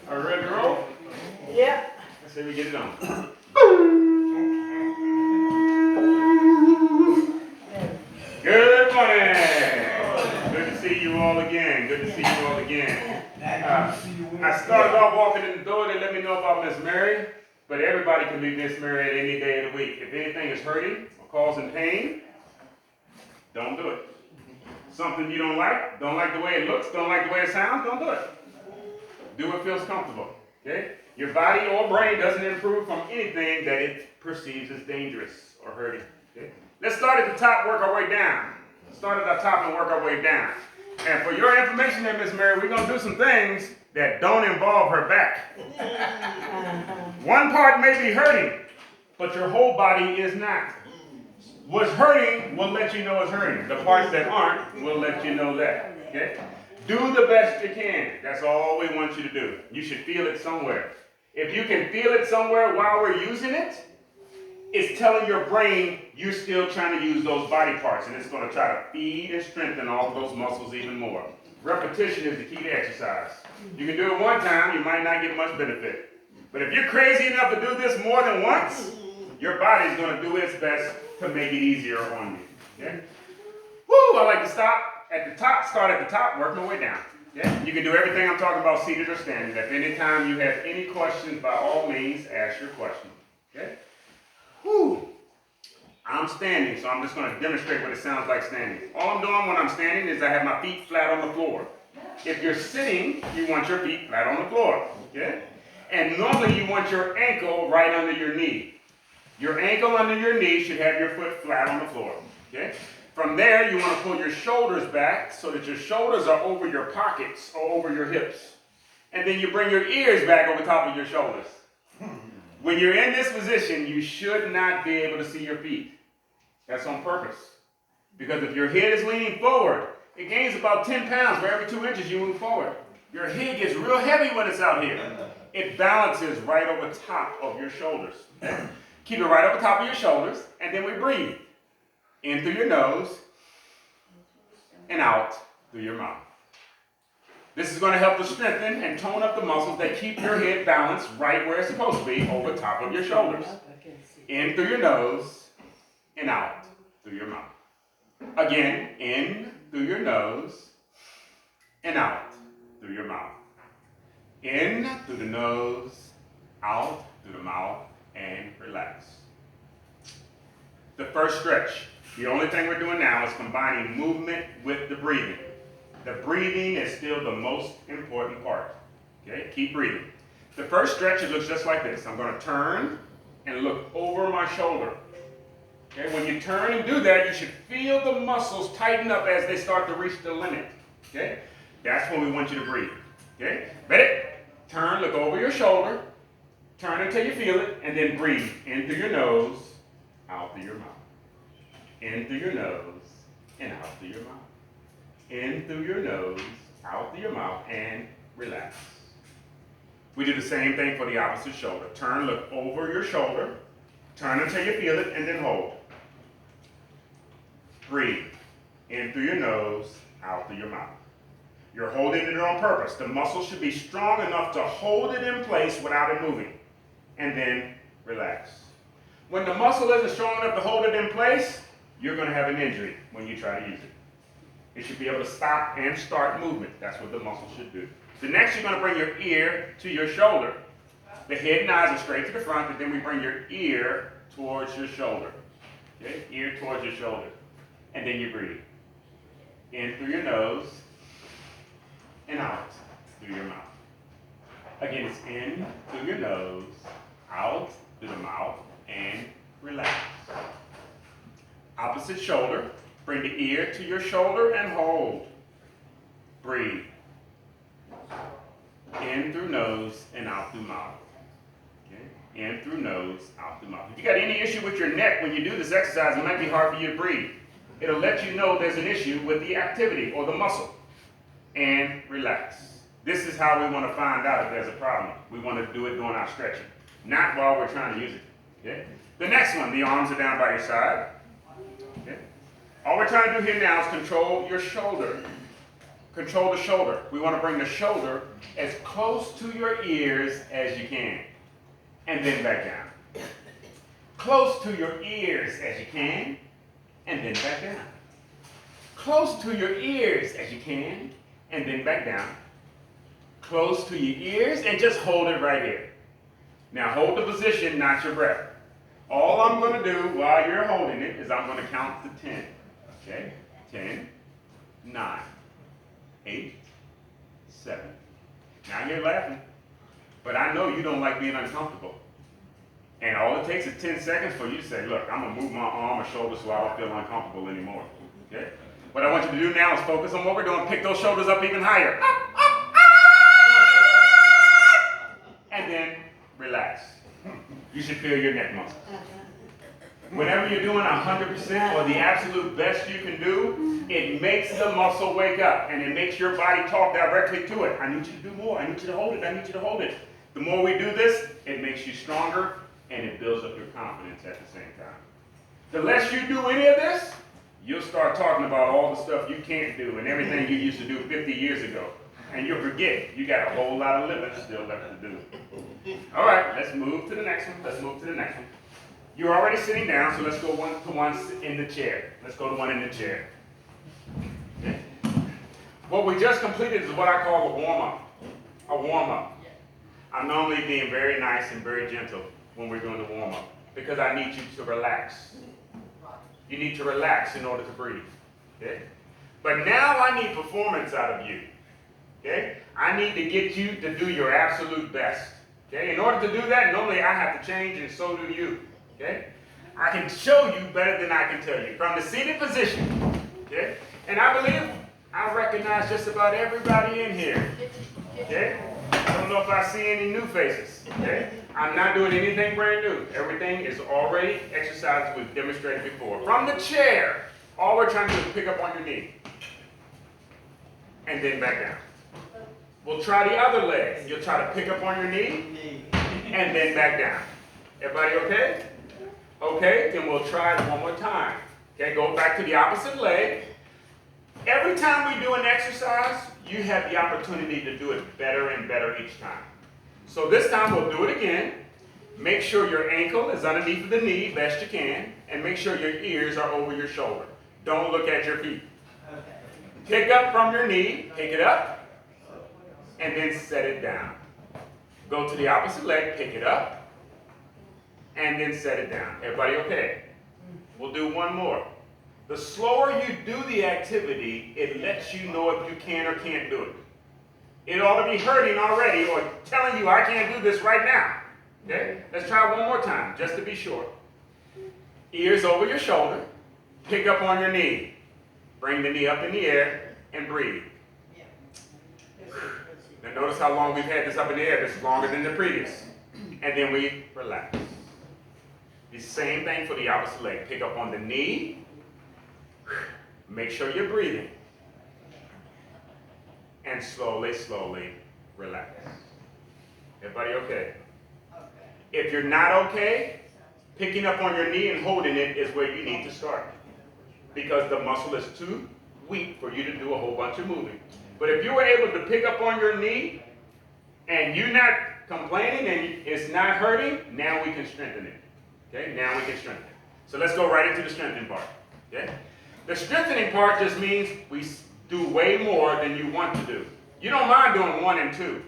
Are we ready to roll? Yeah. Let's see if we get it on. Good morning. Good to see you all again. Good to see you all again. I started off walking in the door. They let me know about Miss Mary, but everybody can be Miss Mary at any day of the week. If anything is hurting or causing pain, don't do it. Something you don't like the way it looks, don't like the way it sounds, don't do it. Do what feels comfortable. Okay? Your body or brain doesn't improve from anything that it perceives as dangerous or hurting. Okay? Let's start at the top, work our way down. Start at the top and work our way down. And for your information there, Miss Mary, we're going to do some things that don't involve her back. One part may be hurting, but your whole body is not. What's hurting will let you know it's hurting. The parts that aren't will let you know that. Okay? Do the best you can. That's all we want you to do. You should feel it somewhere. If you can feel it somewhere while we're using it, it's telling your brain you're still trying to use those body parts, and it's going to try to feed and strengthen all of those muscles even more. Repetition is the key to exercise. You can do it one time, you might not get much benefit. But if you're crazy enough to do this more than once, your body's going to do its best to make it easier on you. Okay? Woo! I like to stop at the top, start at the top, work my way down. Okay? You can do everything I'm talking about seated or standing. If any time you have any questions, by all means, ask your question. Okay? Whew. I'm standing, so I'm just going to demonstrate what it sounds like standing. All I'm doing when I'm standing is I have my feet flat on the floor. If you're sitting, you want your feet flat on the floor. Okay? And normally you want your ankle right under your knee. Your ankle under your knee should have your foot flat on the floor. Okay? From there, you want to pull your shoulders back so that your shoulders are over your pockets or over your hips. And then you bring your ears back over top of your shoulders. When you're in this position, you should not be able to see your feet. That's on purpose. Because if your head is leaning forward, it gains about 10 pounds for every 2 inches you move forward. Your head gets real heavy when it's out here. It balances right over top of your shoulders. Keep it right over top of your shoulders, and then we breathe. In through your nose, and out through your mouth. This is going to help to strengthen and tone up the muscles that keep your head balanced right where it's supposed to be, over top of your shoulders. In through your nose, and out through your mouth. Again, in through your nose, and out through your mouth. In through the nose, out through the mouth, and relax. The first stretch. The only thing we're doing now is combining movement with the breathing. The breathing is still the most important part. Okay, keep breathing. The first stretch, it looks just like this. I'm going to turn and look over my shoulder. Okay, when you turn and do that, you should feel the muscles tighten up as they start to reach the limit. Okay, that's when we want you to breathe. Okay, ready? Turn, look over your shoulder. Turn until you feel it, and then breathe in through your nose, out through your mouth. In through your nose, and out through your mouth. In through your nose, out through your mouth, and relax. We do the same thing for the opposite shoulder. Turn, look over your shoulder. Turn until you feel it, and then hold. Breathe. In through your nose, out through your mouth. You're holding it on purpose. The muscle should be strong enough to hold it in place without it moving. And then relax. When the muscle isn't strong enough to hold it in place, you're going to have an injury when you try to use it. It should be able to stop and start movement. That's what the muscle should do. So next you're going to bring your ear to your shoulder. The head and eyes are straight to the front, and then we bring your ear towards your shoulder. Okay? Ear towards your shoulder. And then you breathe. In through your nose, and out through your mouth. Again, it's in through your nose, out through the mouth, and relax. Opposite shoulder. Bring the ear to your shoulder and hold. Breathe. In through nose and out through mouth. Okay? In through nose, out through mouth. If you got any issue with your neck when you do this exercise, it might be hard for you to breathe. It'll let you know there's an issue with the activity or the muscle. And relax. This is how we want to find out if there's a problem. We want to do it during our stretching, not while we're trying to use it. Okay? The next one, the arms are down by your side. Okay? All we're trying to do here now is control your shoulder. Control the shoulder. We want to bring the shoulder as close to your ears as you can. And then back down. Close to your ears as you can. And then back down. Close to your ears as you can. And then back down. Close to your ears and just hold it right here. Now hold the position, not your breath. All I'm going to do while you're holding it is I'm going to count to 10. Okay? 10, 9, 8, 7. Now you're laughing, but I know you don't like being uncomfortable. And all it takes is 10 seconds for you to say, look, I'm going to move my arm or shoulder so I don't feel uncomfortable anymore. Okay? What I want you to do now is focus on what we're doing. Pick those shoulders up even higher. And then relax. You should feel your neck muscles. Whenever you're doing 100% or the absolute best you can do, it makes the muscle wake up and it makes your body talk directly to it. I need you to do more. I need you to hold it. I need you to hold it. The more we do this, it makes you stronger and it builds up your confidence at the same time. The less you do any of this, you'll start talking about all the stuff you can't do and everything you used to do 50 years ago. And you'll forget you got a whole lot of living still left to do. All right, let's move to the next one. Let's move to the next one. You're already sitting down, so let's go one to one in the chair. Let's go to one in the chair. Okay. What we just completed is what I call a warm-up. A warm-up. I'm normally being very nice and very gentle when we're doing the warm-up because I need you to relax. You need to relax in order to breathe. Okay? But now I need performance out of you. Okay? I need to get you to do your absolute best. Okay? In order to do that, normally I have to change and so do you. Okay? I can show you better than I can tell you. From the seated position. Okay? And I believe I recognize just about everybody in here. Okay? I don't know if I see any new faces. Okay? I'm not doing anything brand new. Everything is already exercises we've demonstrated before. From the chair, all we're trying to do is pick up on your knee. And then back down. We'll try the other leg. You'll try to pick up on your knee and then back down. Everybody okay? Okay, then we'll try it one more time. Okay, go back to the opposite leg. Every time we do an exercise, you have the opportunity to do it better and better each time. So this time we'll do it again. Make sure your ankle is underneath the knee best you can, and make sure your ears are over your shoulder. Don't look at your feet. Pick up from your knee, pick it up, and then set it down. Go to the opposite leg, pick it up, and then set it down. Everybody okay? We'll do one more. The slower you do the activity, it lets you know if you can or can't do it. It ought to be hurting already or telling you I can't do this right now. Okay? Let's try one more time, just to be sure. Ears over your shoulder. Pick up on your knee. Bring the knee up in the air and breathe. Now notice how long we've had this up in the air. This is longer than the previous. And then we relax. The same thing for the opposite leg. Pick up on the knee. Make sure you're breathing. And slowly, slowly relax. Everybody okay? If you're not okay, picking up on your knee and holding it is where you need to start. Because the muscle is too weak for you to do a whole bunch of moving. But if you were able to pick up on your knee and you're not complaining and it's not hurting, now we can strengthen it. Okay, now we can strengthen it. So let's go right into the strengthening part. Okay? The strengthening part just means we do way more than you want to do. You don't mind doing 1 and 2.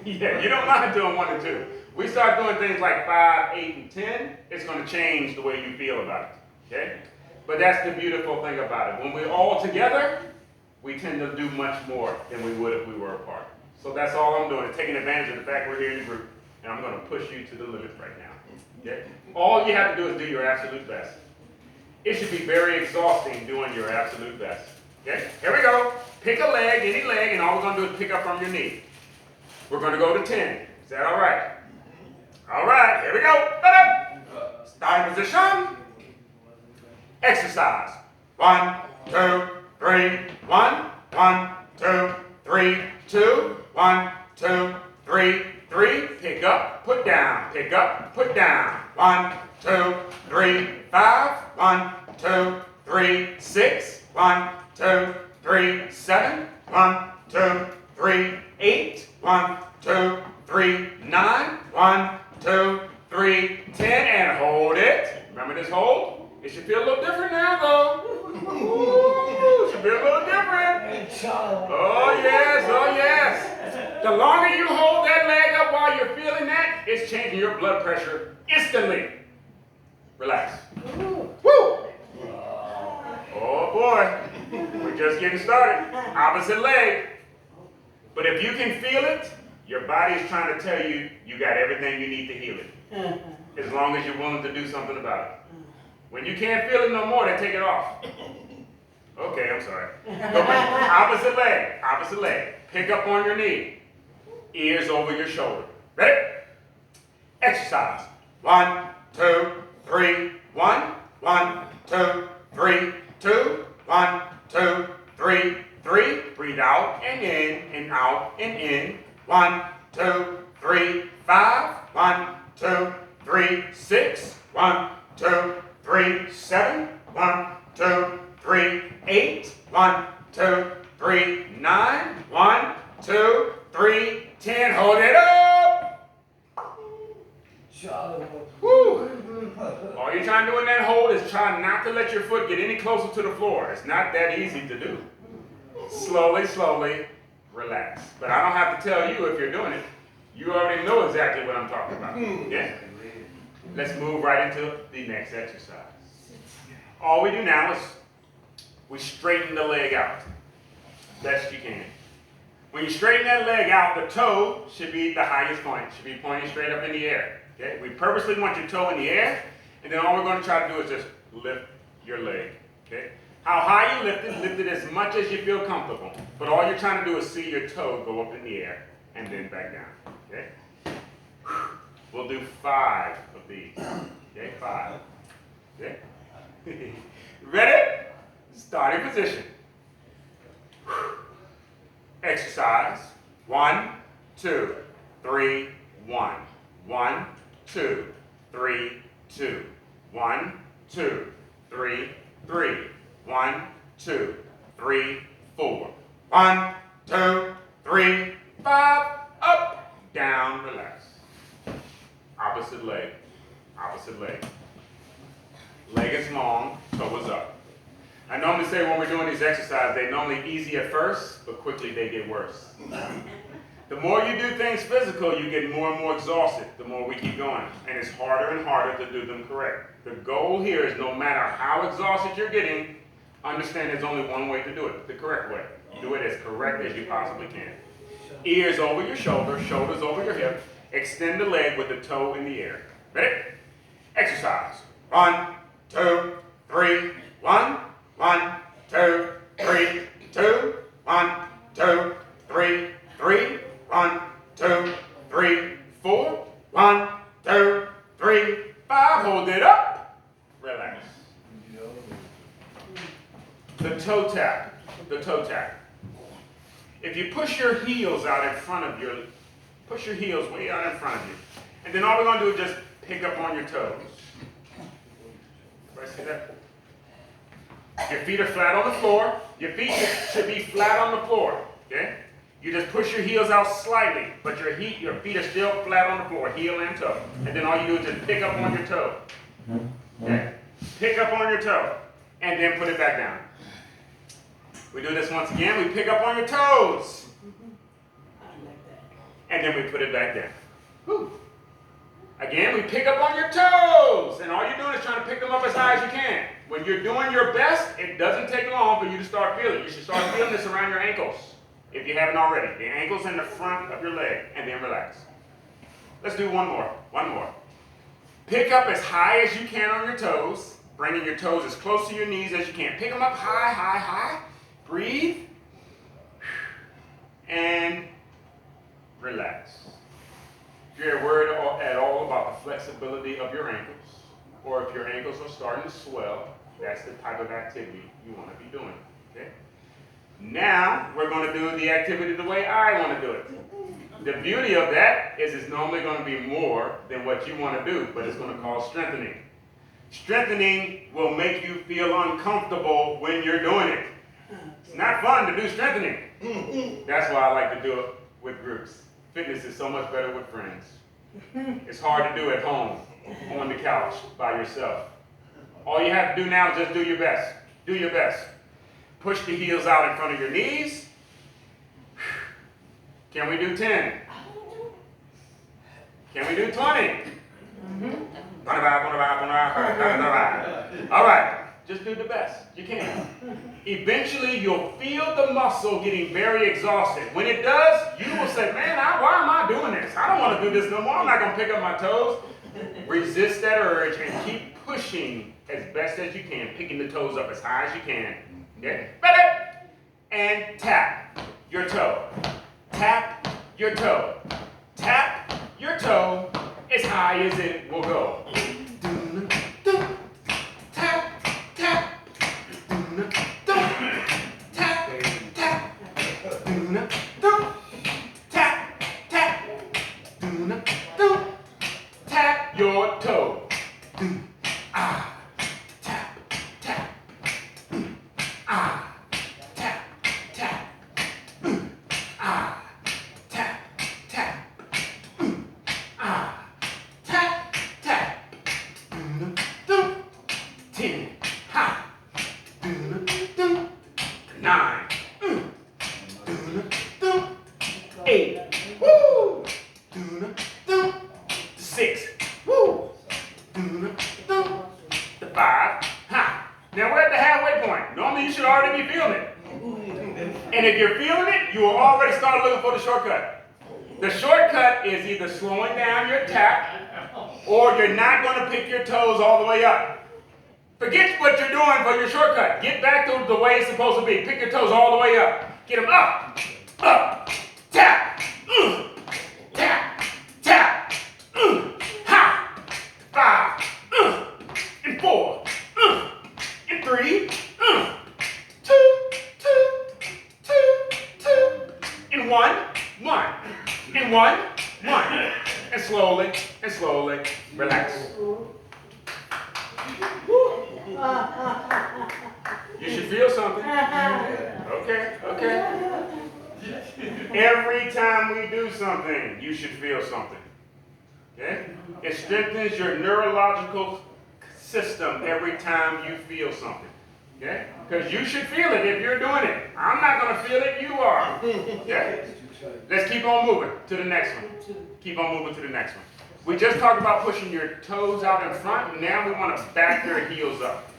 Yeah, you don't mind doing 1 and 2. We start doing things like 5, 8, and 10, it's going to change the way you feel about it. Okay? But that's the beautiful thing about it. When we're all together, we tend to do much more than we would if we were apart. So that's all I'm doing, is taking advantage of the fact we're here in the group. And I'm going to push you to the limit right now. Okay? All you have to do is do your absolute best. It should be very exhausting doing your absolute best. Okay? Here we go. Pick a leg, any leg, and all we're going to do is pick up from your knee. We're going to go to 10. Is that all right? All right, here we go. Starting position. Exercise. 1, 2, 3. 1, 1, 2, 3, 2. 1, 2, 3, 3. Pick up, put down. Pick up, put down. 1, 2, 3, 5. 1, 2, 3, 6. 1, 2, 3, 7. 1, 2, 3, 8. 1, 2, 3, 9. 1, 2, 3, 10. And hold it. Remember this hold? It should feel a little different now, though. Ooh, it should feel a little different. Oh, yes, oh, yes. The longer you hold that leg up while you're feeling that, it's changing your blood pressure instantly. Relax. Woo! Oh, boy. We're just getting started. Opposite leg. But if you can feel it, your body is trying to tell you you got everything you need to heal it. As long as you're willing to do something about it. When you can't feel it no more, then take it off. Okay, I'm sorry. Opposite leg, opposite leg. Pick up on your knee. Ears over your shoulder. Ready? Exercise. 1, 2, 3, 1. 1, 2, 3, 2. 1, 2, 3, 3. Breathe out and in and out and in. 1, 2, 3, 5. 1, 2, 3, 6. 1, 2, 3, 7. 1, 2, 3, 8. 1, 2, 3, 9. 1, 2, 3, 10. Hold it up. Woo. All you're trying to do in that hold is try not to let your foot get any closer to the floor. It's not that easy to do. Slowly, slowly, relax. But I don't have to tell you if you're doing it. You already know exactly what I'm talking about. Yeah? Let's move right into the next exercise. All we do now is we straighten the leg out best you can. When you straighten that leg out, the toe should be the highest point. It should be pointing straight up in the air. Okay? We purposely want your toe in the air, and then all we're going to try to do is just lift your leg. Okay? How high you lift it as much as you feel comfortable. But all you're trying to do is see your toe go up in the air and then back down. Okay? We'll do 5 of these. Okay, 5. Okay? Ready? Starting position. Exercise. 1, 2, 3, 1. 1, 2, 3, 2. 1, 2, 3, 3. 1, 2, 3, 4. 1, 2, 3, 5. Up, down, relax. Opposite leg. Opposite leg. Leg is long, toe is up. I normally say when we're doing these exercises, they're normally easy at first, but quickly they get worse. The more you do things physical, you get more and more exhausted the more we keep going. And it's harder and harder to do them correct. The goal here is no matter how exhausted you're getting, understand there's only one way to do it, the correct way. Do it as correct as you possibly can. Ears over your shoulder, shoulders over your hip. Extend the leg with the toe in the air. Ready? Exercise. 1, 2, 3, 1. 1, 2, 3, 2. 1, 2, 3, 3. 1, 2, 3, 4. 1, 2, 3, 5. Hold it up. Relax. The toe tap. The toe tap. If you push your heels out in front of you, push your heels way out in front of you. And then all we're going to do is just pick up on your toes. Everybody see that? Your feet are flat on the floor. Your feet should be flat on the floor. Okay? You just push your heels out slightly, but your feet are still flat on the floor, heel and toe. And then all you do is just pick up on your toe. Okay? Pick up on your toe. And then put it back down. We do this once again. We pick up on your toes. And then we put it back down. Whew. Again, we pick up on your toes. And all you're doing is trying to pick them up as high as you can. When you're doing your best, it doesn't take long for you to start feeling it. You should start feeling this around your ankles, if you haven't already. The ankles in the front of your leg, and then relax. Let's do one more. One more. Pick up as high as you can on your toes, bringing your toes as close to your knees as you can. Pick them up high, high, high. Breathe. And relax. If you're worried at all about the flexibility of your ankles, or if your ankles are starting to swell, that's the type of activity you want to be doing. Okay? Now, we're going to do the activity the way I want to do it. The beauty of that is it's normally going to be more than what you want to do, but it's going to cause strengthening. Strengthening will make you feel uncomfortable when you're doing it. It's not fun to do strengthening. That's why I like to do it with groups. Fitness is so much better with friends. It's hard to do at home, on the couch, by yourself. All you have to do now is just do your best. Do your best. Push the heels out in front of your knees. Can we do 10? Can we do 20? All right. Just do the best you can. Eventually, you'll feel the muscle getting very exhausted. When it does, you will say, man, why am I doing this? I don't want to do this no more. I'm not going to pick up my toes. Resist that urge and keep pushing as best as you can, picking the toes up as high as you can. Okay? Ready? And tap your toe. Tap your toe. Tap your toe as high as it will go. Tap your toe. Ah, tap, tap. Ah, tap, tap. Ah, tap, tap. Ah, tap, tap. 10. Ha. 9. 8. Woo. 6. Woo. 5. Ha. Now we're at the halfway point. Normally you should already be feeling it. And if you're feeling it, you will already start looking for the shortcut. The shortcut is either slowing down your tap or you're not going to pick your toes all the way up. Forget what you're doing for your shortcut. Get back to the way it's supposed to be. Pick your toes all the way up. Get them up, up, tap, tap, tap, ha, 5, and 4, and 3, 2, 2, and 1, and 1, and slowly, relax. You should feel something. Okay. Every time we do something, you should feel something. Okay? It strengthens your neurological system every time you feel something. Okay? Because you should feel it if you're doing it. I'm not going to feel it, you are. Okay? Let's keep on moving to the next one. Keep on moving to the next one. We just talked about pushing your toes out in front. Now we want to back your heels up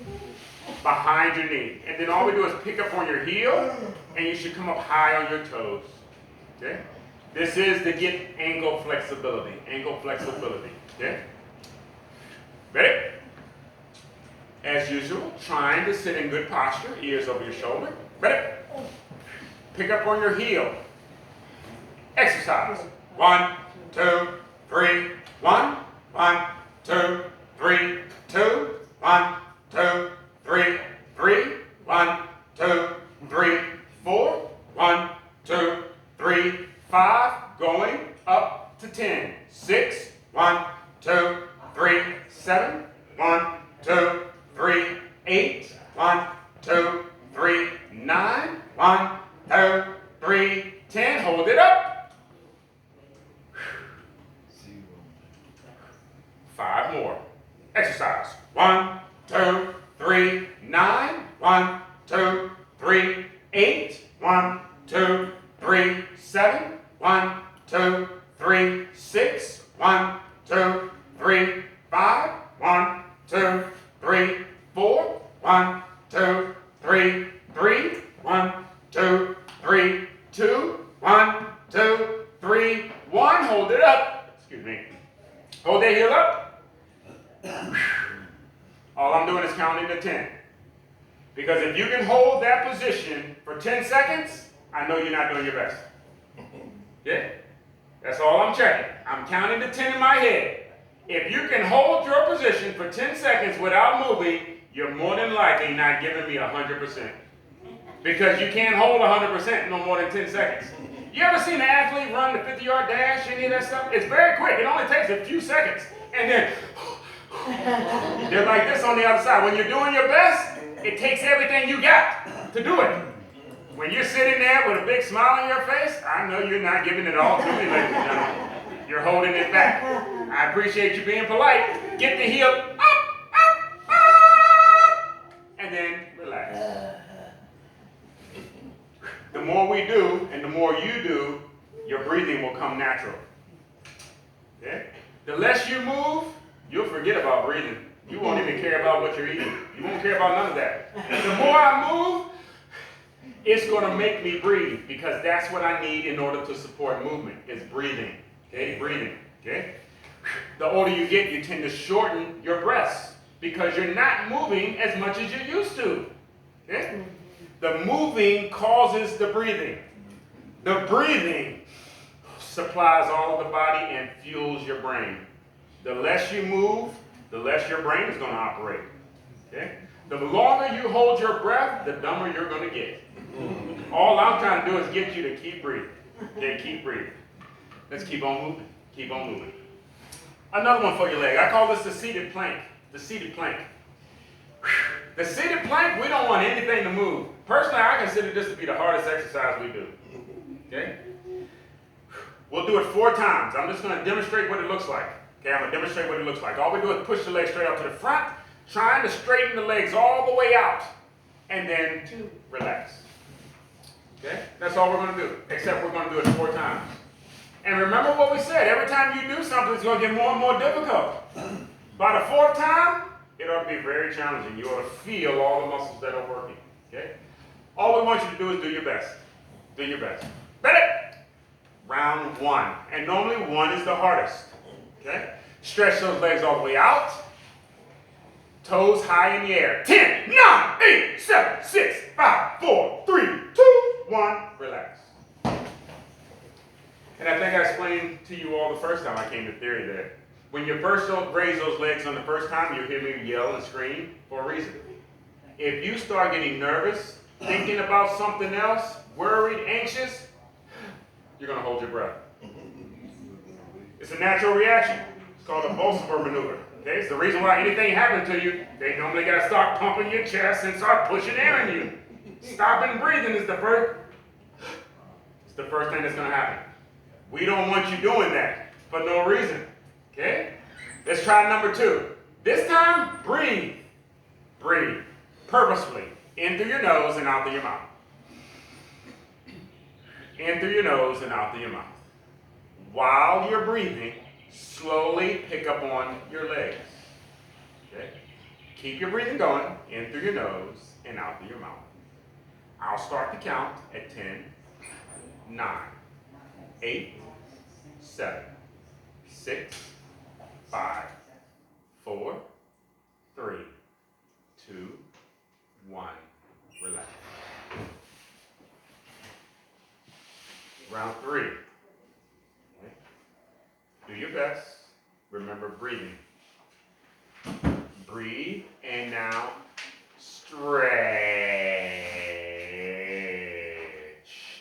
behind your knee. And then all we do is pick up on your heel, and you should come up high on your toes. Okay? This is to get ankle flexibility. Okay? Ready? As usual, trying to sit in good posture, ears over your shoulder. Ready? Pick up on your heel. Exercise. 1, 2, 3. 1, 2, 3, 2. 1, 2, 3, 3. 1, 2, 3, 4. 1, 2, 3, 5. Going up to 10. 6. 1, 2, 3, 7. 1, 2, 3, 8. 1, 2, 3, 9. 1, 2, 3, 10. Hold it up. 5 more. Exercise. 1, 2, 3, 9. 1, 2, 3, 8. 1, 2, 3, 7. 1, 2, 3, 6. 1, 2, 3, 5. 1, 2, 3, 4. 1, 2, 3, 3. 1, 2, 3, 2. 1, 2, 3, 1. Hold it up. Excuse me. Hold that heel up. All I'm doing is counting to 10. Because if you can hold that position for 10 seconds, I know you're not doing your best. Yeah? That's all I'm checking. I'm counting to 10 in my head. If you can hold your position for 10 seconds without moving, you're more than likely not giving me 100%. Because you can't hold 100% no more than 10 seconds. You ever seen an athlete run the 50-yard dash, any of that stuff? It's very quick. It only takes a few seconds. And then they're like this on the other side. When you're doing your best, it takes everything you got to do it. When you're sitting there with a big smile on your face, I know you're not giving it all to me, ladies and gentlemen. You're holding it back. I appreciate you being polite. Get the heel up, up, up, and then relax. The more we do, and the more you do, your breathing will come natural. Okay? The less you move, you'll forget about breathing. You won't even care about what you're eating. You won't care about none of that. The more I move, it's going to make me breathe, because that's what I need in order to support movement, is breathing. Okay? Breathing. Okay? The older you get, you tend to shorten your breaths because you're not moving as much as you used to. Okay? The moving causes the breathing. The breathing supplies all of the body and fuels your brain. The less you move, the less your brain is going to operate. Okay? The longer you hold your breath, the dumber you're going to get. All I'm trying to do is get you to keep breathing. Okay, keep breathing. Let's keep on moving. Keep on moving. Another one for your leg. I call this the seated plank. The seated plank. The seated plank, we don't want anything to move. Personally, I consider this to be the hardest exercise we do. Okay? We'll do it 4 times. I'm just going to demonstrate what it looks like. Okay, I'm going to demonstrate what it looks like. All we do is push the legs straight out to the front, trying to straighten the legs all the way out, and then relax. Okay? That's all we're going to do, except we're going to do it 4 times. And remember what we said, every time you do something, it's going to get more and more difficult. By the 4th time, it ought to be very challenging. You ought to feel all the muscles that are working. Okay? All we want you to do is do your best. Do your best. Ready? Round 1. And normally 1 is the hardest. Okay? Stretch those legs all the way out. Toes high in the air. 10, 9, 8, 7, 6, 5, 4, 3, 2, 1. Relax. And I think I explained to you all the first time I came to theory that when you first raise those legs on the first time, you'll hear me yell and scream for a reason. If you start getting nervous, thinking about something else, worried, anxious, you're going to hold your breath. It's a natural reaction. It's called a Bolsover maneuver. Okay? It's the reason why anything happens to you, they normally got to start pumping your chest and start pushing air in you. Stopping breathing is the first thing that's going to happen. We don't want you doing that for no reason. Okay? Let's try number 2. This time, breathe. Breathe. Purposefully. In through your nose and out through your mouth. In through your nose and out through your mouth. While you're breathing, slowly pick up on your legs. Okay? Keep your breathing going. In through your nose and out through your mouth. I'll start the count at 10, 9, 8, 7, 6, 5, 4, 3, 2, 1. Relax. Round 3. Okay. Do your best. Remember breathing. Breathe, and now stretch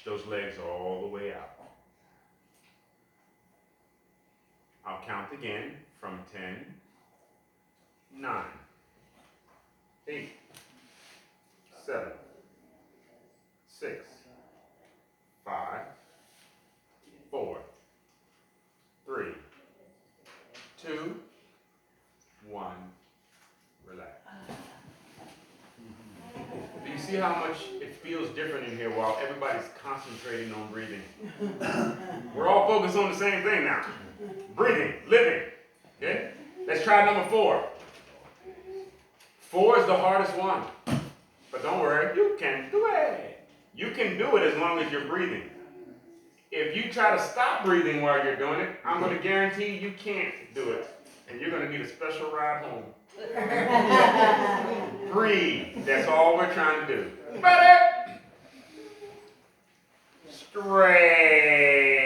those legs all the way out. I'll count again from 10, 9, 8, 7, 6, 5, 4, 3, 2, 1. Relax. Do you see how much it feels different in here while everybody's concentrating on breathing? We're all focused on the same thing now. Breathing, living. Okay? Let's try number 4. 4 is the hardest one. But don't worry, you can do it. You can do it as long as you're breathing. If you try to stop breathing while you're doing it, I'm going to guarantee you can't do it. And you're going to need a special ride home. Breathe. That's all we're trying to do. Ready? Stretch.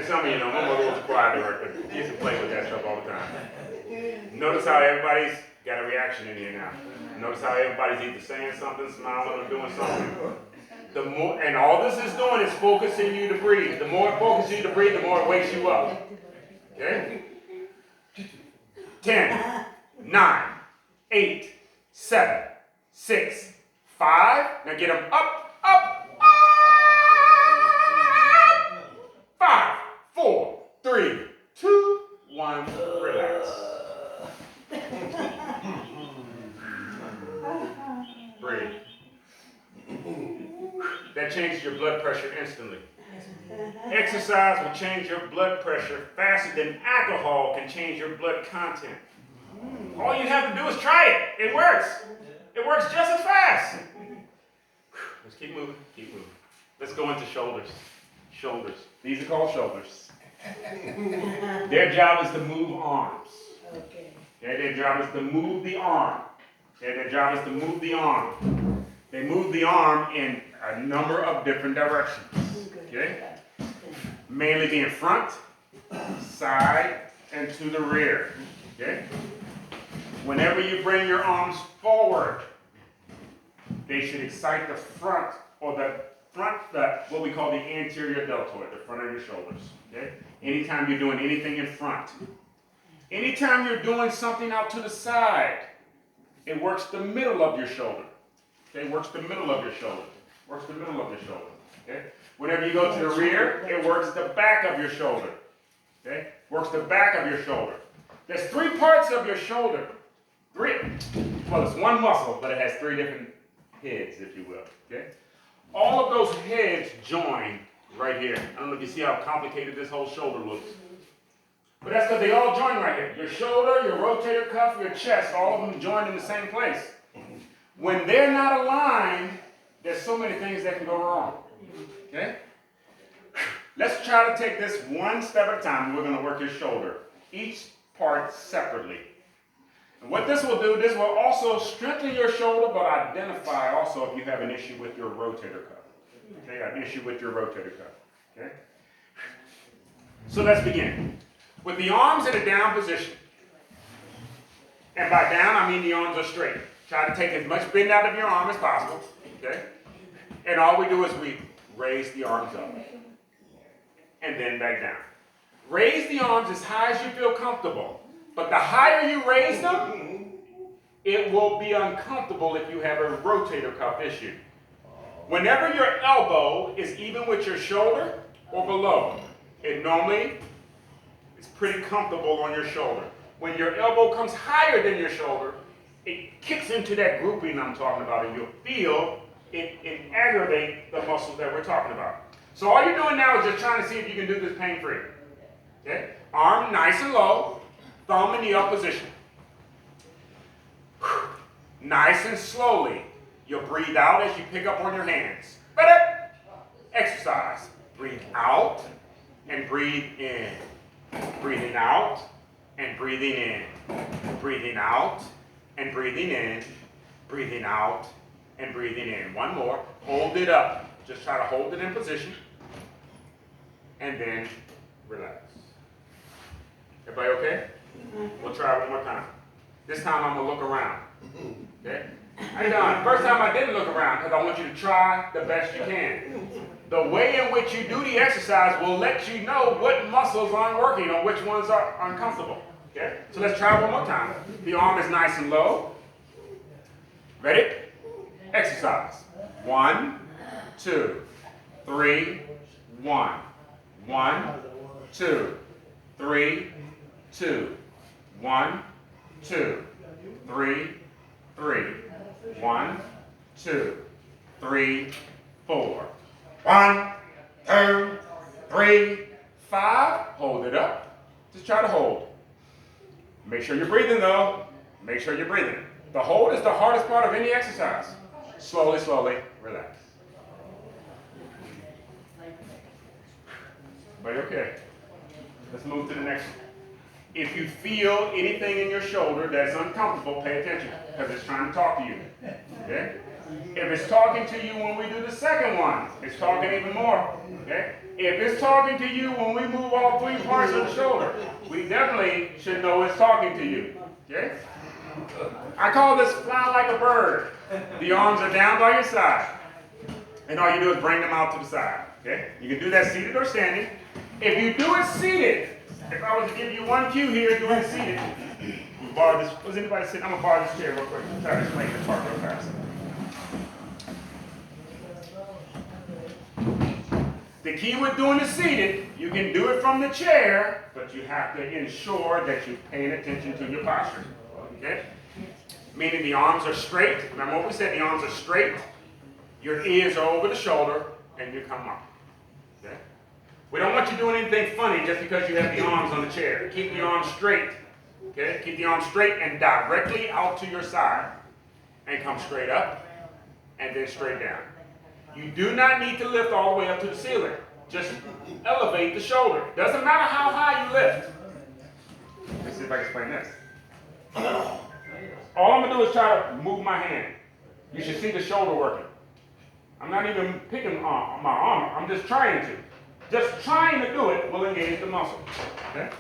And some of you know, I'm a little choir director. He used to play with that stuff all the time. Notice how everybody's got a reaction in here now. Notice how everybody's either saying something, smiling, or doing something. The more, and all this is doing is focusing you to breathe. The more it focuses you to breathe, the more it wakes you up. Okay? 10, 9, 8, 7, 6, 5. Now get them up, up, up. 5, 4, 3, 2, 1. Relax. Breathe. That changes your blood pressure instantly. Exercise will change your blood pressure faster than alcohol can change your blood content. All you have to do is try it. It works. It works just as fast. Let's keep moving. Keep moving. Let's go into shoulders. Shoulders. These are called shoulders. Their job is to move arms. Okay, their job is to move the arm. Okay, their job is to move the arm. They move the arm in a number of different directions. Okay? Mainly being front, side, and to the rear. Okay? Whenever you bring your arms forward, they should excite the front, or what we call the anterior deltoid, the front of your shoulders. Okay? Anytime you're doing anything in front. Anytime you're doing something out to the side, it works the middle of your shoulder. Okay? Works the middle of your shoulder. Works the middle of your shoulder. Okay? Whenever you go to the rear, it works the back of your shoulder. Okay? Works the back of your shoulder. There's 3 parts of your shoulder. 3. Well, it's one muscle, but it has 3 different heads, if you will. Okay? All of those heads join right here. I don't know if you see how complicated this whole shoulder looks. But that's because they all join right here. Your shoulder, your rotator cuff, your chest, all of them join in the same place. When they're not aligned, there's so many things that can go wrong. Okay? Let's try to take this one step at a time. We're going to work your shoulder. Each part separately. And what this will do, this will also strengthen your shoulder, but identify also if you have an issue with your rotator cuff. Okay? An issue with your rotator cuff. Okay? So let's begin. With the arms in a down position. And by down, I mean the arms are straight. Try to take as much bend out of your arm as possible. Okay? And all we do is we raise the arms up. And then back down. Raise the arms as high as you feel comfortable. But the higher you raise them, it will be uncomfortable if you have a rotator cuff issue. Whenever your elbow is even with your shoulder or below, it normally is pretty comfortable on your shoulder. When your elbow comes higher than your shoulder, it kicks into that grouping I'm talking about, and you'll feel it aggravate the muscles that we're talking about. So all you're doing now is just trying to see if you can do this pain-free. Okay? Arm nice and low, thumb in the up position. Nice and slowly, you'll breathe out as you pick up on your hands. Exercise. Breathe out and breathe in. Breathing out and breathing in. Breathing out and breathing in. Breathing out and breathing in. One more. Hold it up. Just try to hold it in position. And then relax. Everybody okay? We'll try one more time. This time I'm going to look around. Okay? How you doing? First time I didn't look around because I want you to try the best you can. The way in which you do the exercise will let you know what muscles aren't working or which ones are uncomfortable. Okay? So let's try one more time. The arm is nice and low. Ready? Exercise. 1, 2, 3, 1. 1, 2, 3, 2. 1, 2, 3, 3. 1, 2, 3, 4. 1, 2, 3, 5. Hold it up. Just try to hold. Make sure you're breathing though. Make sure you're breathing. The hold is the hardest part of any exercise. Slowly, slowly, relax. But okay. Let's move to the next one. If you feel anything in your shoulder that's uncomfortable, pay attention because it's trying to talk to you. Okay? If it's talking to you when we do the second one, it's talking even more. Okay? If it's talking to you when we move all three parts of the shoulder, we definitely should know it's talking to you. Okay? I call this fly like a bird. The arms are down by your side. And all you do is bring them out to the side. Okay? You can do that seated or standing. If you do it seated, if I was to give you one cue here, do it seated. Borrow this. Was anybody sitting? I'm going to borrow this chair real quick. Try to explain this part real fast. The key with doing it seated, you can do it from the chair, but you have to ensure that you're paying attention to your posture. Okay? Meaning the arms are straight. Remember what we said, the arms are straight. Your ears are over the shoulder, and you come up. Okay? We don't want you doing anything funny just because you have the arms on the chair. Keep the arms straight. Okay? Keep the arms straight and directly out to your side. And come straight up, and then straight down. You do not need to lift all the way up to the ceiling. Just elevate the shoulder. Doesn't matter how high you lift. Let's see if I can explain this. All I'm going to do is try to move my hand. You should see the shoulder working. I'm not even picking my arm. I'm just trying to. Just trying to do it will engage the muscle. Okay?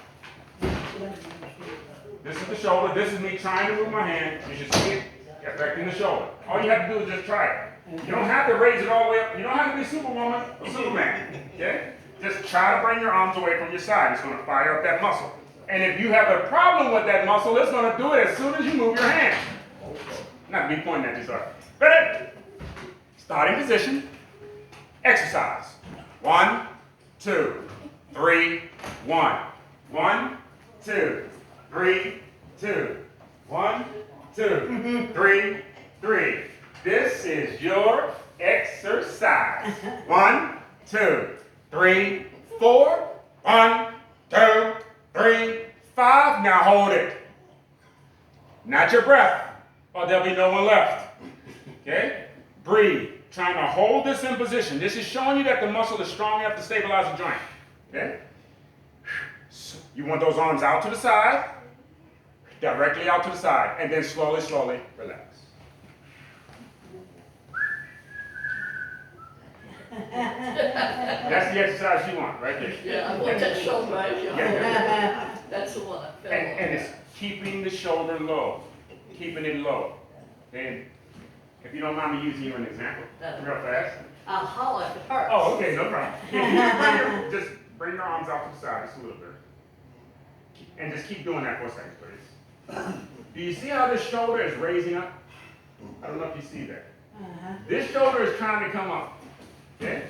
This is the shoulder. This is me trying to move my hand. You should see it affecting the shoulder. All you have to do is just try it. You don't have to raise it all the way up. You don't have to be Superwoman or Superman. Okay? Just try to bring your arms away from your side. It's going to fire up that muscle. And if you have a problem with that muscle, it's going to do it as soon as you move your hand. Not me pointing at you, sorry. Ready? Starting position. Exercise. 1, 2, 3, 1. 1, 2, 3, 2. 1, 2, 3, 3. This is your exercise. 1, 2, 3, 4. 1, 2, 3, 5. Now hold it. Not your breath, or there'll be no one left. Okay? Breathe. Trying to hold this in position. This is showing you that the muscle is strong enough to stabilize the joint. Okay? You want those arms out to the side, directly out to the side, and then slowly, slowly relax. That's the exercise you want, right there. Yeah, I want that shoulder action. Yeah. That's the one I fell And on. it's keeping the shoulder low, keeping it low. And if you don't mind me using you an example, real fast. I'll holler if it hurts. Oh, okay, no problem. Yeah, just bring your arms out to the side just a little bit. And just keep doing that for a second, please. Do you see how this shoulder is raising up? I don't know if you see that. This shoulder is trying to come up. Okay?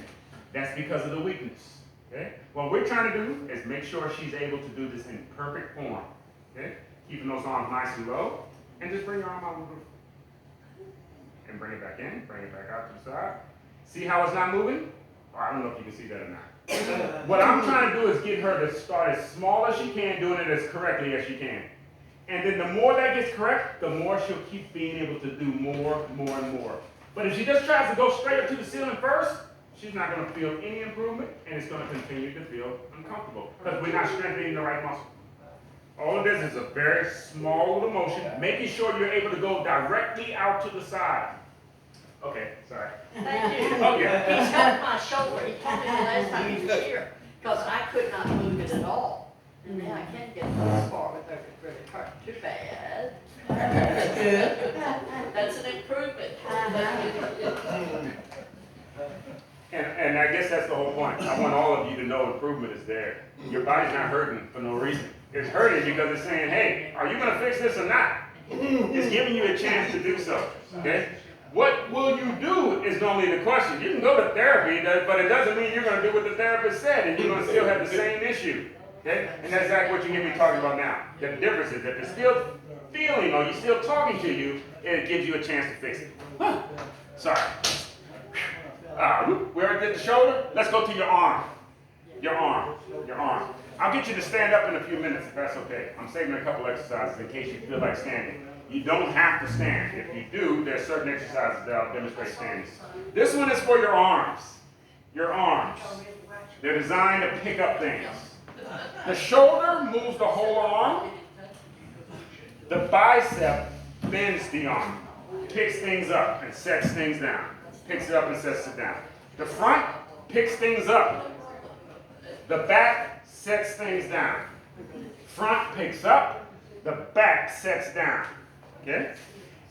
That's because of the weakness. Okay? What we're trying to do is make sure she's able to do this in perfect form. Okay? Keeping those arms nice and low. And just bring your arm out and bring it back in. Bring it back out to the side. See how it's not moving? Oh, I don't know if you can see that or not. What I'm trying to do is get her to start as small as she can, doing it as correctly as she can. And then the more that gets correct, the more she'll keep being able to do more, more, and more. But if she just tries to go straight up to the ceiling first, she's not going to feel any improvement, and it's going to continue to feel uncomfortable because we're not strengthening the right muscle. All of this is a very small little motion, making sure you're able to go directly out to the side. Okay, sorry. Thank you. Okay. He's helped my shoulder. He told me the last time he was here because I could not move it at all. And now I can't get this far without it really hurt too bad. That's an improvement. And I guess that's the whole point. I want all of you to know improvement is there. Your body's not hurting for no reason. It's hurting because it's saying, hey, are you going to fix this or not? It's giving you a chance to do so. Okay? What will you do is normally the question. You can go to therapy, but it doesn't mean you're going to do what the therapist said, and you're going to still have the same issue. Okay? And that's exactly what you hear me talking about now. The difference is if it's still feeling or you're still talking to you, it gives you a chance to fix it. Sorry. We already did the shoulder. Let's go to your arm. Your arm. Your arm. I'll get you to stand up in a few minutes if that's okay. I'm saving a couple exercises in case you feel like standing. You don't have to stand. If you do, there's certain exercises that I'll demonstrate standing. This one is for your arms. Your arms. They're designed to pick up things. The shoulder moves the whole arm. The bicep bends the arm. picks things up and sets things down. Picks it up and sets it down. The front picks things up. The back sets things down. Front picks up. The back sets down. Okay?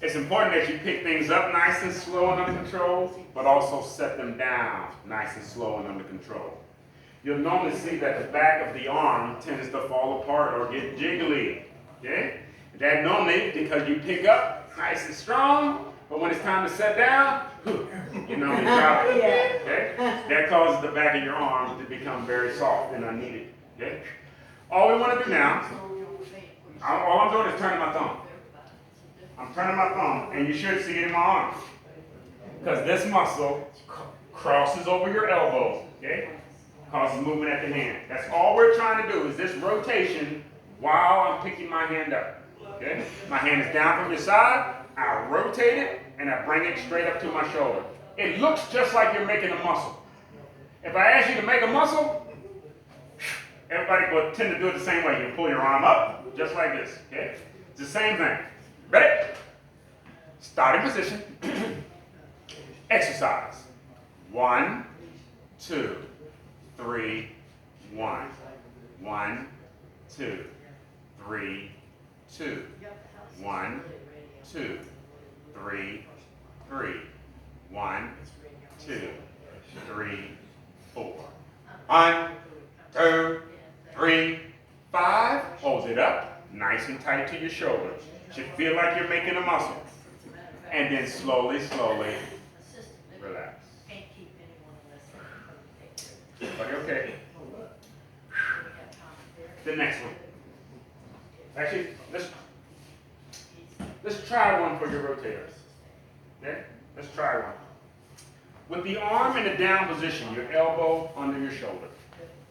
It's important that you pick things up nice and slow and under control, but also set them down nice and slow and under control. You'll normally see that the back of the arm tends to fall apart or get jiggly. Okay? That normally because you pick up nice and strong, but when it's time to set down, you normally drop it. Okay? That causes the back of your arm to become very soft and unneeded. Okay? All we want to do now, all I'm doing is turning my thumb. I'm turning my thumb, and you should see it in my arm. Because this muscle crosses over your elbow, okay? Causes movement at the hand. That's all we're trying to do is this rotation while I'm picking my hand up, okay? My hand is down from your side, I rotate it, and I bring it straight up to my shoulder. It looks just like you're making a muscle. If I ask you to make a muscle, everybody will tend to do it the same way. You pull your arm up, just like this, okay? It's the same thing. Ready? Starting position. Exercise. 1, 2, 3, 1. 1, 2, 3, 2. 1, 2, 3, 3. 1, 2, 3, 4. 1, 2, 3, 5. Hold it up, nice and tight to your shoulders. Should feel like you're making a muscle. And then slowly, slowly relax. Everybody okay? The next one. Actually, let's try one for your rotators. Okay? Let's try one. With the arm in the down position, your elbow under your shoulder.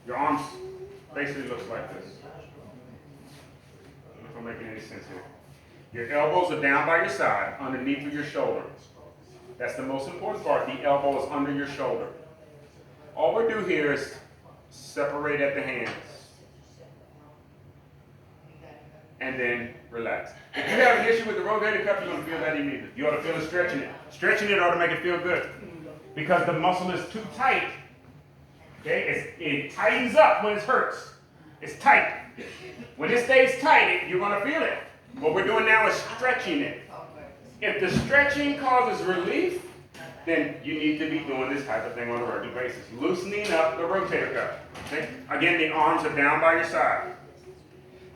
Your arms basically looks like this. I don't know if I'm making any sense here. Your elbows are down by your side, underneath of your shoulder. That's the most important part. The elbow is under your shoulder. All we do here is separate at the hands. And then relax. If you have an issue with the rotator cuff, you're going to feel that immediately. You ought to feel it stretching it. Stretching it ought to make it feel good. Because the muscle is too tight. Okay? It tightens up when it hurts. It's tight. When it stays tight, you're going to feel it. What we're doing now is stretching it. If the stretching causes relief, then you need to be doing this type of thing on a regular basis. Loosening up the rotator cuff. Okay? Again, the arms are down by your side.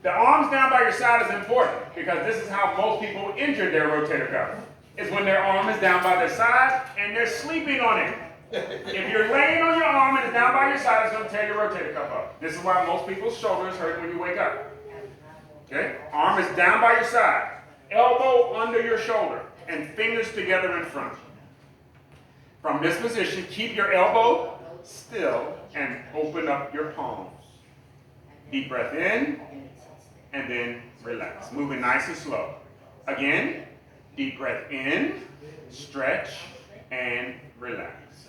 The arms down by your side is important because this is how most people injure their rotator cuff. Is when their arm is down by their side and they're sleeping on it. If you're laying on your arm and it's down by your side, it's going to tear your rotator cuff up. This is why most people's shoulders hurt when you wake up. Okay? Arm is down by your side. Elbow under your shoulder. And fingers together in front. From this position, keep your elbow still and open up your palms. Deep breath in. And then relax. Moving nice and slow. Again, deep breath in. Stretch and relax.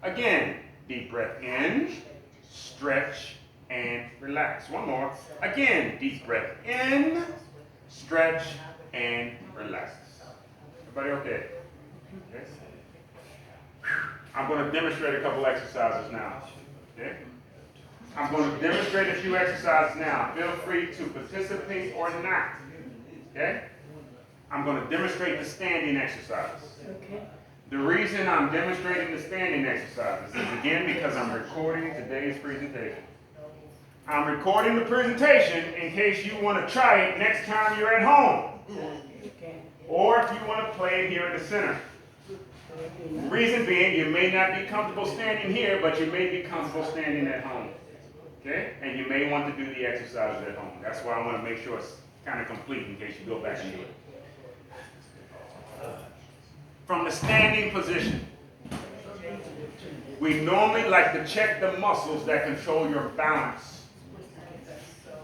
Again, deep breath in. Stretch and relax. One more. Again, deep breath in, stretch, and relax. Everybody okay? Okay. I'm going to demonstrate a couple exercises now. Okay? I'm going to demonstrate a few exercises now. Feel free to participate or not. Okay? I'm going to demonstrate the standing exercise. Okay. The reason I'm demonstrating the standing exercises is again because I'm recording today's presentation. I'm recording the presentation in case you want to try it next time you're at home. Or if you want to play it here in the center. Reason being, you may not be comfortable standing here, but you may be comfortable standing at home. Okay? And you may want to do the exercises at home. That's why I want to make sure it's kind of complete in case you go back and do it. From the standing position, we normally like to check the muscles that control your balance.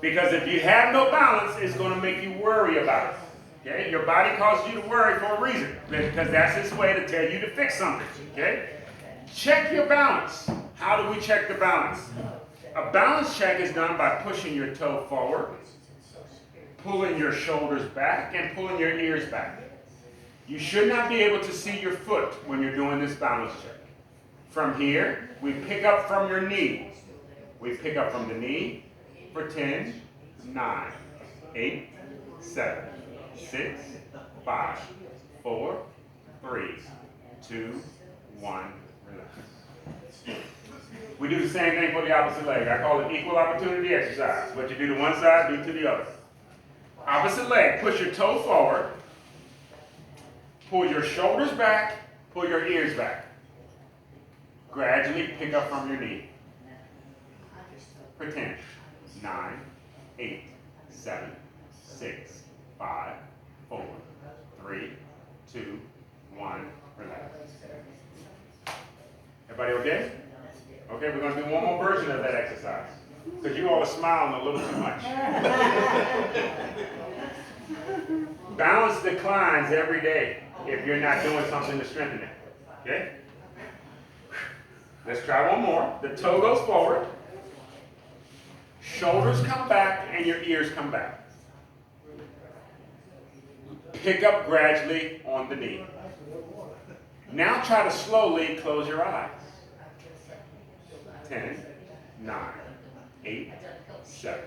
Because if you have no balance, it's going to make you worry about it. Okay? Your body causes you to worry for a reason. Because that's its way to tell you to fix something. Okay? Check your balance. How do we check the balance? A balance check is done by pushing your toe forward, pulling your shoulders back, and pulling your ears back. You should not be able to see your foot when you're doing this balance check. From here, we pick up from your knee. We pick up from the knee for 10, 9, 8, 7, 6, 5, 4, 3, 2, 1, relax. We do the same thing for the opposite leg. I call it equal opportunity exercise. What you do to one side, do to the other. Opposite leg, push your toe forward, pull your shoulders back, pull your ears back. Gradually pick up from your knee. For 10, 9, 8, 7, 6, 5, 4, 3, 2, 1, relax. Everybody okay? Okay, we're going to do one more version of that exercise. Because you all are smiling a little too much. Balance declines every day if you're not doing something to strengthen it. Okay? Let's try one more. The toe goes forward. Shoulders come back and your ears come back. Pick up gradually on the knee. Now try to slowly close your eyes. 10, 9, 8, 7,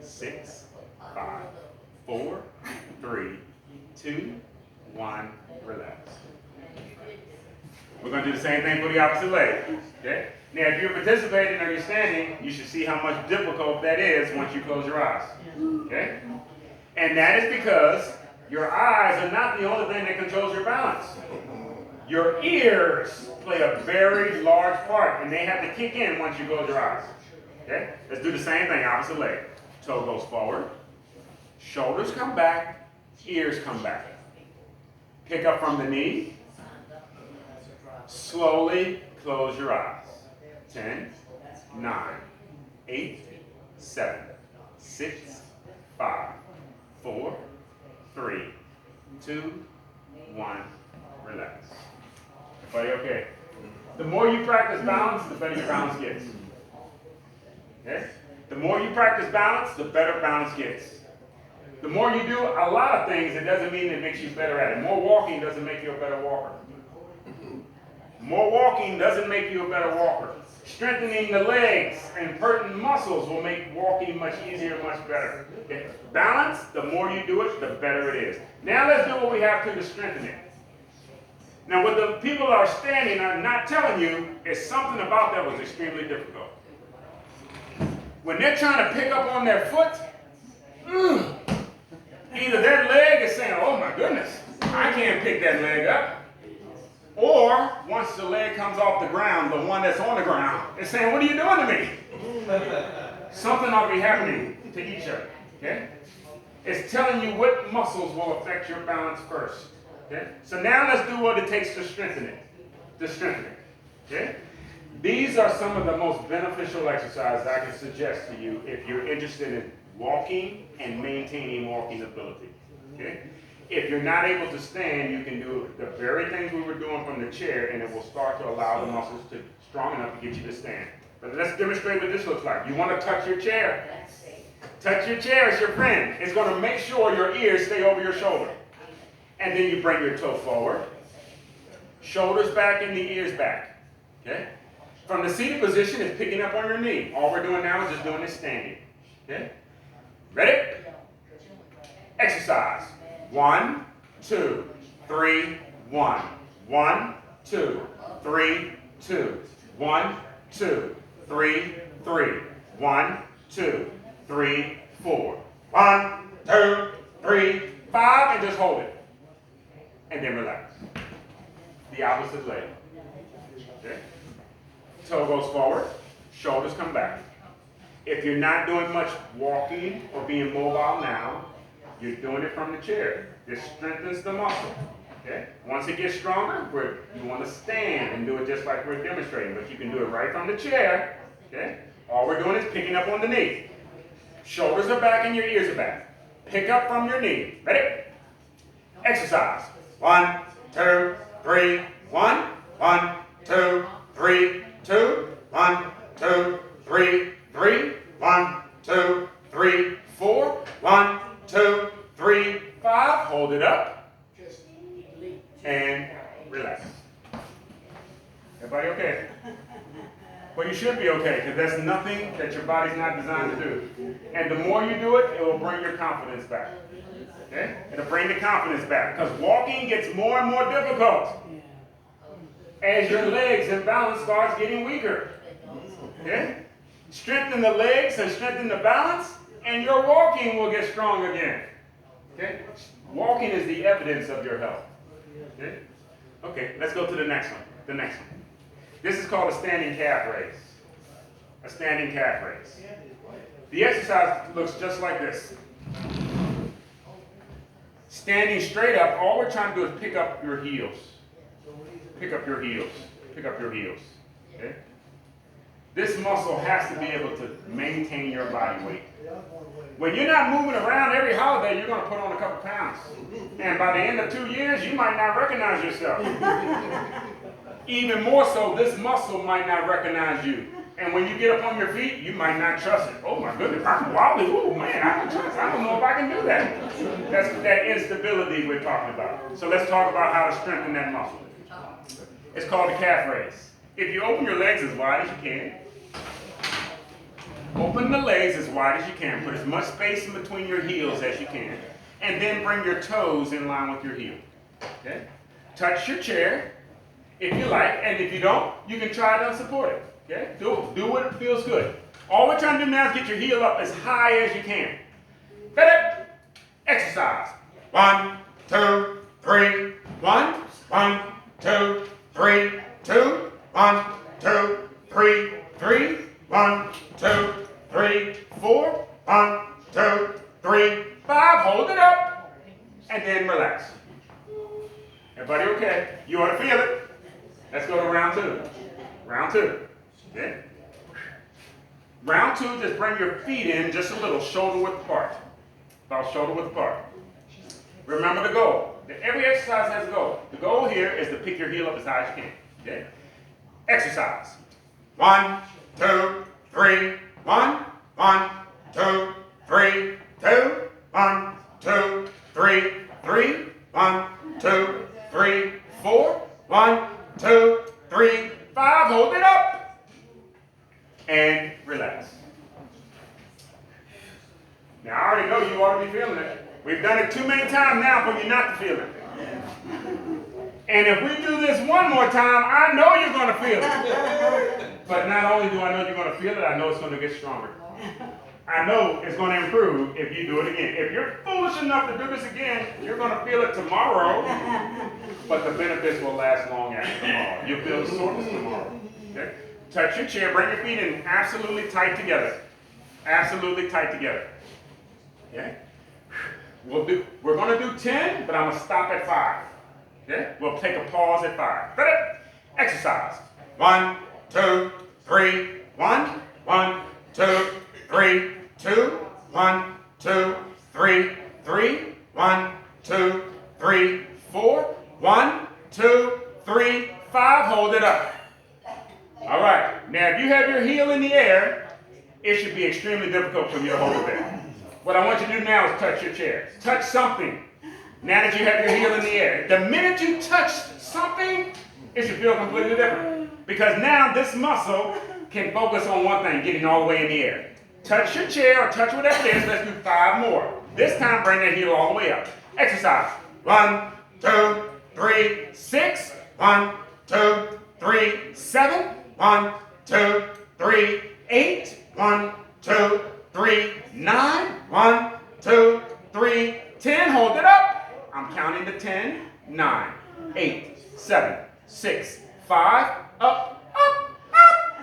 6, 5, 4, 3, 2, 1, relax. We're going to do the same thing for the opposite leg. Okay? Now, if you're participating or you're standing, you should see how much difficult that is once you close your eyes. Okay? And that is because your eyes are not the only thing that controls your balance. Your ears play a very large part, and they have to kick in once you close your eyes. Okay? Let's do the same thing, opposite leg. Toe goes forward. Shoulders come back. Ears come back. Pick up from the knee. Slowly close your eyes. 10, 9, 8, 7, 6, 5, 4, 3, 2, 1, relax. Everybody okay? The more you practice balance, the better your balance gets. Okay? The more you practice balance, the better balance gets. The more you do a lot of things, it doesn't mean it makes you better at it. More walking doesn't make you a better walker. More walking doesn't make you a better walker. Strengthening the legs and pertinent muscles will make walking much easier, much better. Okay? Balance, the more you do it, the better it is. Now let's do what we have to strengthen it. Now what the people that are standing are not telling you is something about that was extremely difficult. When they're trying to pick up on their foot, either their leg is saying, oh my goodness, I can't pick that leg up. Or, once the leg comes off the ground, the one that's on the ground is saying, what are you doing to me? Something ought to be happening to each of you. Okay? It's telling you what muscles will affect your balance first. Okay? So now let's do what it takes to strengthen it. Okay? These are some of the most beneficial exercises I can suggest to you if you're interested in walking and maintaining walking ability. Okay? If you're not able to stand, you can do the very things we were doing from the chair, and it will start to allow the muscles to strong enough to get you to stand. But let's demonstrate what this looks like. You want to touch your chair. Touch your chair as your friend. It's going to make sure your ears stay over your shoulder. And then you bring your toe forward. Shoulders back and the ears back. Okay? From the seated position, it's picking up on your knee. All we're doing now is just doing this standing. Okay? Ready? Exercise. 1, 2, 3, 1. 1, 2, 3, 2. 1, 2, 3, 3. 1, 2, 3, 4. 1, 2, 3, 5, and just hold it. And then relax. The opposite leg. Okay? Toe goes forward, shoulders come back. If you're not doing much walking or being mobile now, you're doing it from the chair. This strengthens the muscle. Okay? Once it gets stronger, you want to stand and do it just like we're demonstrating, but you can do it right from the chair. Okay? All we're doing is picking up on the knee. Shoulders are back and your ears are back. Pick up from your knee. Ready? Exercise. 1, 2, 3, 1. 1, 2, 3, 2. 1, 2, 3, 3. 1, 2, 3, 4. 1, 2, 3, 5. Hold it up. Everybody okay? Well, you should be okay, because there's nothing that your body's not designed to do. And the more you do it, it will bring your confidence back. Okay? It'll bring the confidence back, because walking gets more and more difficult as your legs and balance starts getting weaker. Okay? Strengthen the legs and strengthen the balance, and your walking will get strong again. Okay? Walking is the evidence of your health. Okay? Okay, let's go to the next one. The next one. This is called a standing calf raise. A standing calf raise. The exercise looks just like this. Standing straight up, all we're trying to do is pick up your heels. Pick up your heels. Pick up your heels. Okay? This muscle has to be able to maintain your body weight. When you're not moving around every holiday, you're going to put on a couple pounds. And by the end of 2 years, you might not recognize yourself. Even more so, this muscle might not recognize you. And when you get up on your feet, you might not trust it. Oh my goodness, I'm wobbly. Oh man, I don't know if I can do that. That's that instability we're talking about. So let's talk about how to strengthen that muscle. It's called the calf raise. If you open your legs as wide as you can, open the legs as wide as you can. Put as much space in between your heels as you can. And then bring your toes in line with your heel. Okay? Touch your chair if you like, and if you don't, you can try it unsupported. Okay? Do what feels good. All we're trying to do now is get your heel up as high as you can. Ready? Exercise. 1, 2, 3. 1, 1, 2, 3, 2. 1, 2, 3, 3. 1, 2, 3, 4. 1, 2, 3, 5. Hold it up. And then relax. Everybody okay? You ought to feel it. Let's go to round 2. Round 2. Okay? Round 2, just bring your feet in just a little, shoulder width apart. About shoulder width apart. Remember the goal. Every exercise has a goal. The goal here is to pick your heel up as high as you can. Okay? Exercise. 1, 2, 3. 1, 1, 2, 3, 2. 1, 2, 3, 3. 1, 2, 3, 4. 1, 2, 3, 5. Hold it up. And relax. Now, I already know you ought to be feeling it. We've done it too many times now for you not to feel it. And if we do this one more time, I know you're going to feel it. But not only do I know you're going to feel it, I know it's going to get stronger. I know it's going to improve if you do it again. If you're foolish enough to do this again, you're going to feel it tomorrow, but the benefits will last long after tomorrow. You'll feel the soreness tomorrow. Okay? Touch your chair, bring your feet in absolutely tight together. Absolutely tight together. Okay? We're going to do 10, but I'm going to stop at 5. Okay? We'll take a pause at 5. Ready? Exercise. 1, 2, 3. 1, 1, 2, 3, 2. 1, 2, 3, 3. 1, 2, 3, 4. 1, 2, 3, 5. Hold it up. All right. Now, if you have your heel in the air, it should be extremely difficult for you to hold it there. What I want you to do now is touch your chair. Touch something. Now that you have your heel in the air. The minute you touch something, it should feel completely different. Because now this muscle can focus on one thing, getting all the way in the air. Touch your chair or touch whatever it is. Let's do 5 more. This time, bring that heel all the way up. Exercise. 1, 2, 3, 6. 1, 2, 3, 7. 1, 2, 3, 8. 1, 2, 3, 9. 1, 2, 3, 10. Hold it up. I'm counting to 10. 9, 8, 7, 6, 5. Up, up, up.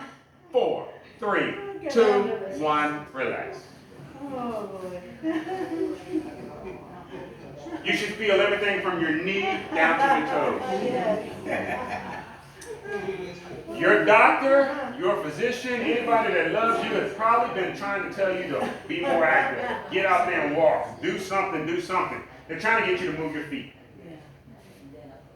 4, 3, 2, 1. Relax. You should feel everything from your knee down to your toes. Your doctor, your physician, anybody that loves you has probably been trying to tell you to be more active. Get out there and walk. Do something, do something. They're trying to get you to move your feet.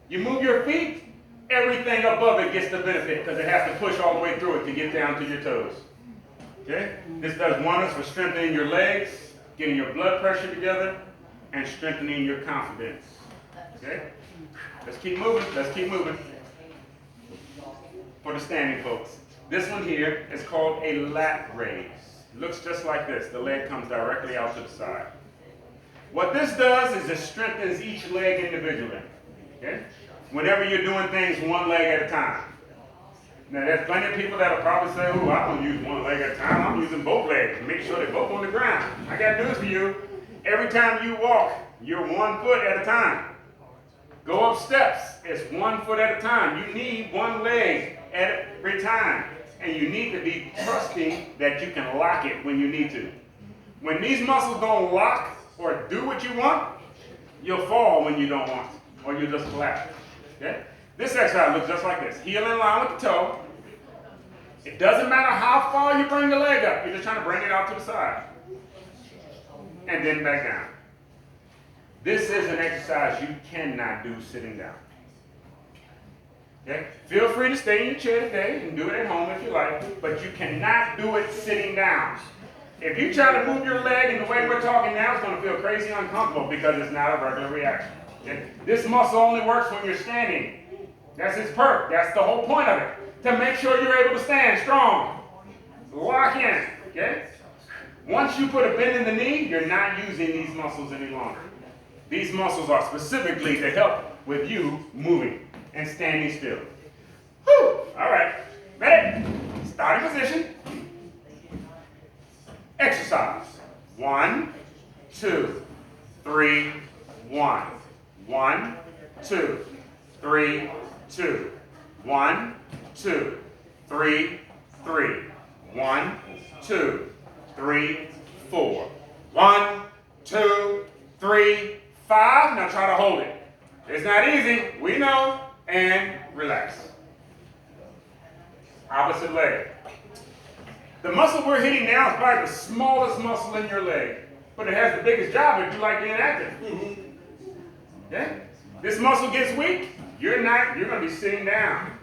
You move your feet, everything above it gets the benefit because it has to push all the way through it to get down to your toes. Okay? This does wonders for strengthening your legs, getting your blood pressure together, and strengthening your confidence. Okay? Let's keep moving. Let's keep moving. for the standing folks. This one here is called a lat raise. It looks just like this. The leg comes directly out to the side. What this does is it strengthens each leg individually. Okay? Whenever you're doing things one leg at a time. Now there's plenty of people that'll probably say, oh, I don't use one leg at a time. I'm using both legs. Make sure they're both on the ground. I got news for you. Every time you walk, you're 1 foot at a time. Go up steps, it's 1 foot at a time. You need one leg at every time. And you need to be trusting that you can lock it when you need to. When these muscles don't lock or do what you want, you'll fall when you don't want, or you'll just collapse. Okay? This exercise looks just like this. Heel in line with the toe. It doesn't matter how far you bring the leg up. You're just trying to bring it out to the side. And then back down. This is an exercise you cannot do sitting down. Okay? Feel free to stay in your chair today and do it at home if you like, but you cannot do it sitting down. If you try to move your leg in the way we're talking now, it's going to feel crazy uncomfortable because it's not a regular reaction. Okay? This muscle only works when you're standing. That's its perk. That's the whole point of it. To make sure you're able to stand strong. Lock in. Okay? Once you put a bend in the knee, you're not using these muscles any longer. These muscles are specifically to help with you moving and standing still. Whew. All right. Ready? Starting position. Exercise. 1, 2, 3, 1. 1, 2, 3, 2. 1, 2, 3, 3. 1, 2, 3, 4. 1, 2, 3, 5. Now try to hold it. It's not easy. We know. And relax. Opposite leg. The muscle we're hitting now is probably the smallest muscle in your leg, but it has the biggest job if you like being active. Okay? This muscle gets weak, you're going to be sitting down.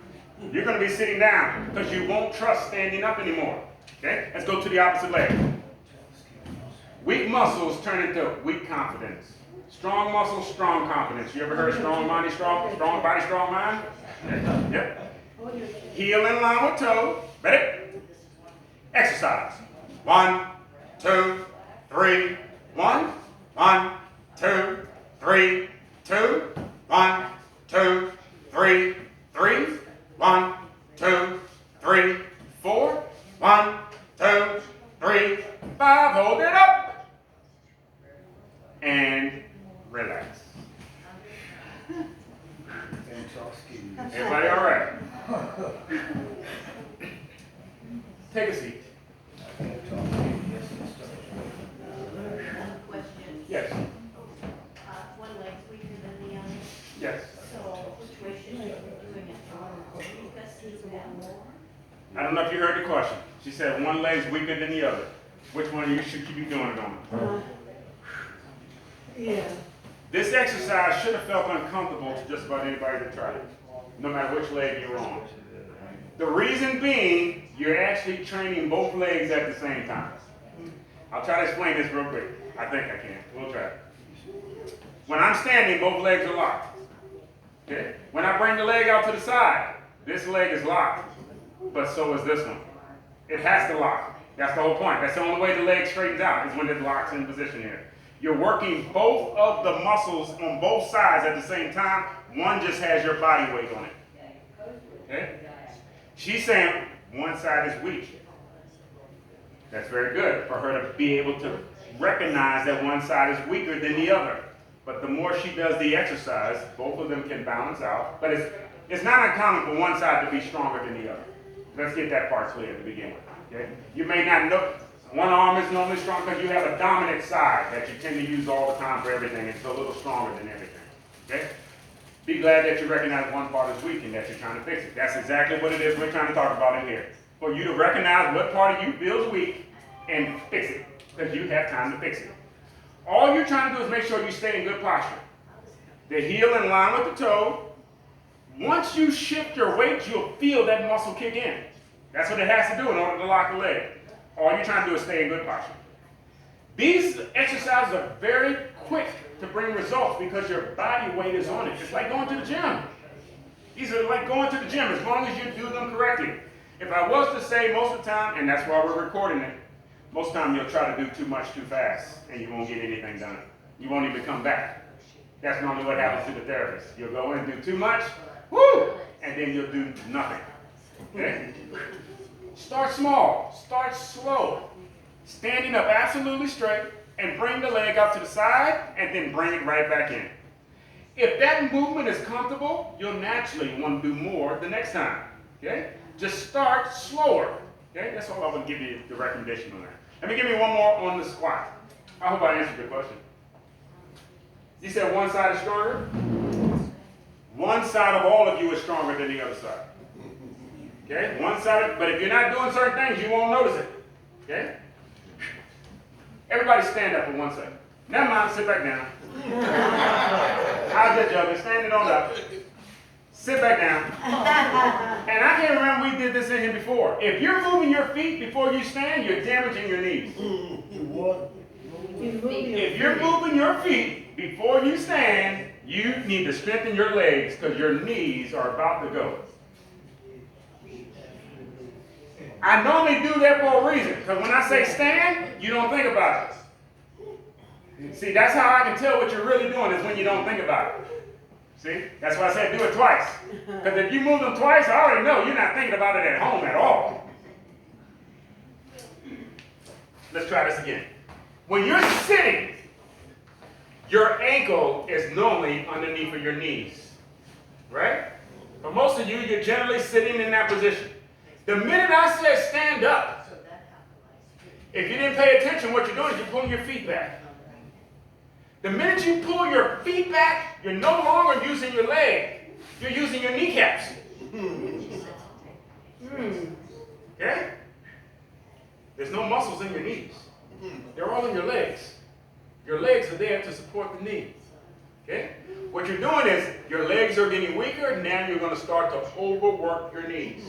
You're going to be sitting down because you won't trust standing up anymore. Okay? Let's go to the opposite leg. Weak muscles turn into weak confidence. Strong muscles, strong confidence. You ever heard strong body, strong mind? Okay. Yep. Heel in line with toe. Ready? Exercise. 1, 2, 3, 1. 1, 2, 3, 2. 1, 2, 3, 3. 1, 2, 3, 4. 1, 2, 3, 5. Hold it up. And relax. Everybody all right? Take a seat. Question. Yes. One leg's weaker than the other. Yes. So which way should you be doing it? Because he's got more. I don't know if you heard the question. She said one leg's weaker than the other. Which one of you should you be doing it on? Yeah. This exercise should have felt uncomfortable to just about anybody that tried it, no matter which leg you're on. The reason being, you're actually training both legs at the same time. I'll try to explain this real quick. I think I can. We'll try it. When I'm standing, both legs are locked. Okay? When I bring the leg out to the side, this leg is locked, but so is this one. It has to lock. That's the whole point. That's the only way the leg straightens out is when it locks in position here. You're working both of the muscles on both sides at the same time. One just has your body weight on it. Okay? She's saying one side is weak. That's very good for her to be able to recognize that one side is weaker than the other. But the more she does the exercise, both of them can balance out. But it's not uncommon for one side to be stronger than the other. Let's get that part clear to begin with. Okay? You may not know. One arm is normally strong because you have a dominant side that you tend to use all the time for everything. It's a little stronger than everything. Okay? Be glad that you recognize one part is weak and that you're trying to fix it. That's exactly what it is we're trying to talk about in here. For you to recognize what part of you feels weak and fix it, because you have time to fix it. All you're trying to do is make sure you stay in good posture. The heel in line with the toe. Once you shift your weight, you'll feel that muscle kick in. That's what it has to do in order to lock the leg. All you're trying to do is stay in good posture. These exercises are very quick to bring results because your body weight is on it. It's like going to the gym. These are like going to the gym as long as you do them correctly. If I was to say most of the time, and that's why we're recording it, most of the time you'll try to do too much too fast and you won't get anything done. You won't even come back. That's normally what happens to the therapist. You'll go in and do too much, woo, and then you'll do nothing. Okay? Start small, start slow. Standing up absolutely straight and bring the leg up to the side and then bring it right back in. If that movement is comfortable, you'll naturally want to do more the next time. Okay? Just start slower. Okay? That's all I would give you the recommendation on that. Let me give you one more on the squat. I hope I answered your question. You said one side is stronger? One side of all of you is stronger than the other side. Okay? One side, but if you're not doing certain things, you won't notice it. Okay? Everybody stand up for 1 second. Never mind, sit back down. I was just joking. Stand it on up. Sit back down. And I can't remember we did this in here before. If you're moving your feet before you stand, you're damaging your knees. If you're moving your feet before you stand, you need to strengthen your legs because your knees are about to go. I normally do that for a reason, because when I say stand, you don't think about it. See, that's how I can tell what you're really doing is when you don't think about it. See, that's why I said do it twice. Because if you move them twice, I already know you're not thinking about it at home at all. Let's try this again. When you're sitting, your ankle is normally underneath of your knees, right? For most of you, you're generally sitting in that position. The minute I said stand up, if you didn't pay attention, what you're doing is you're pulling your feet back. The minute you pull your feet back, you're no longer using your leg. You're using your kneecaps. Okay? There's no muscles in your knees. They're all in your legs. Your legs are there to support the knee. Okay? What you're doing is your legs are getting weaker. Now you're going to start to overwork your knees.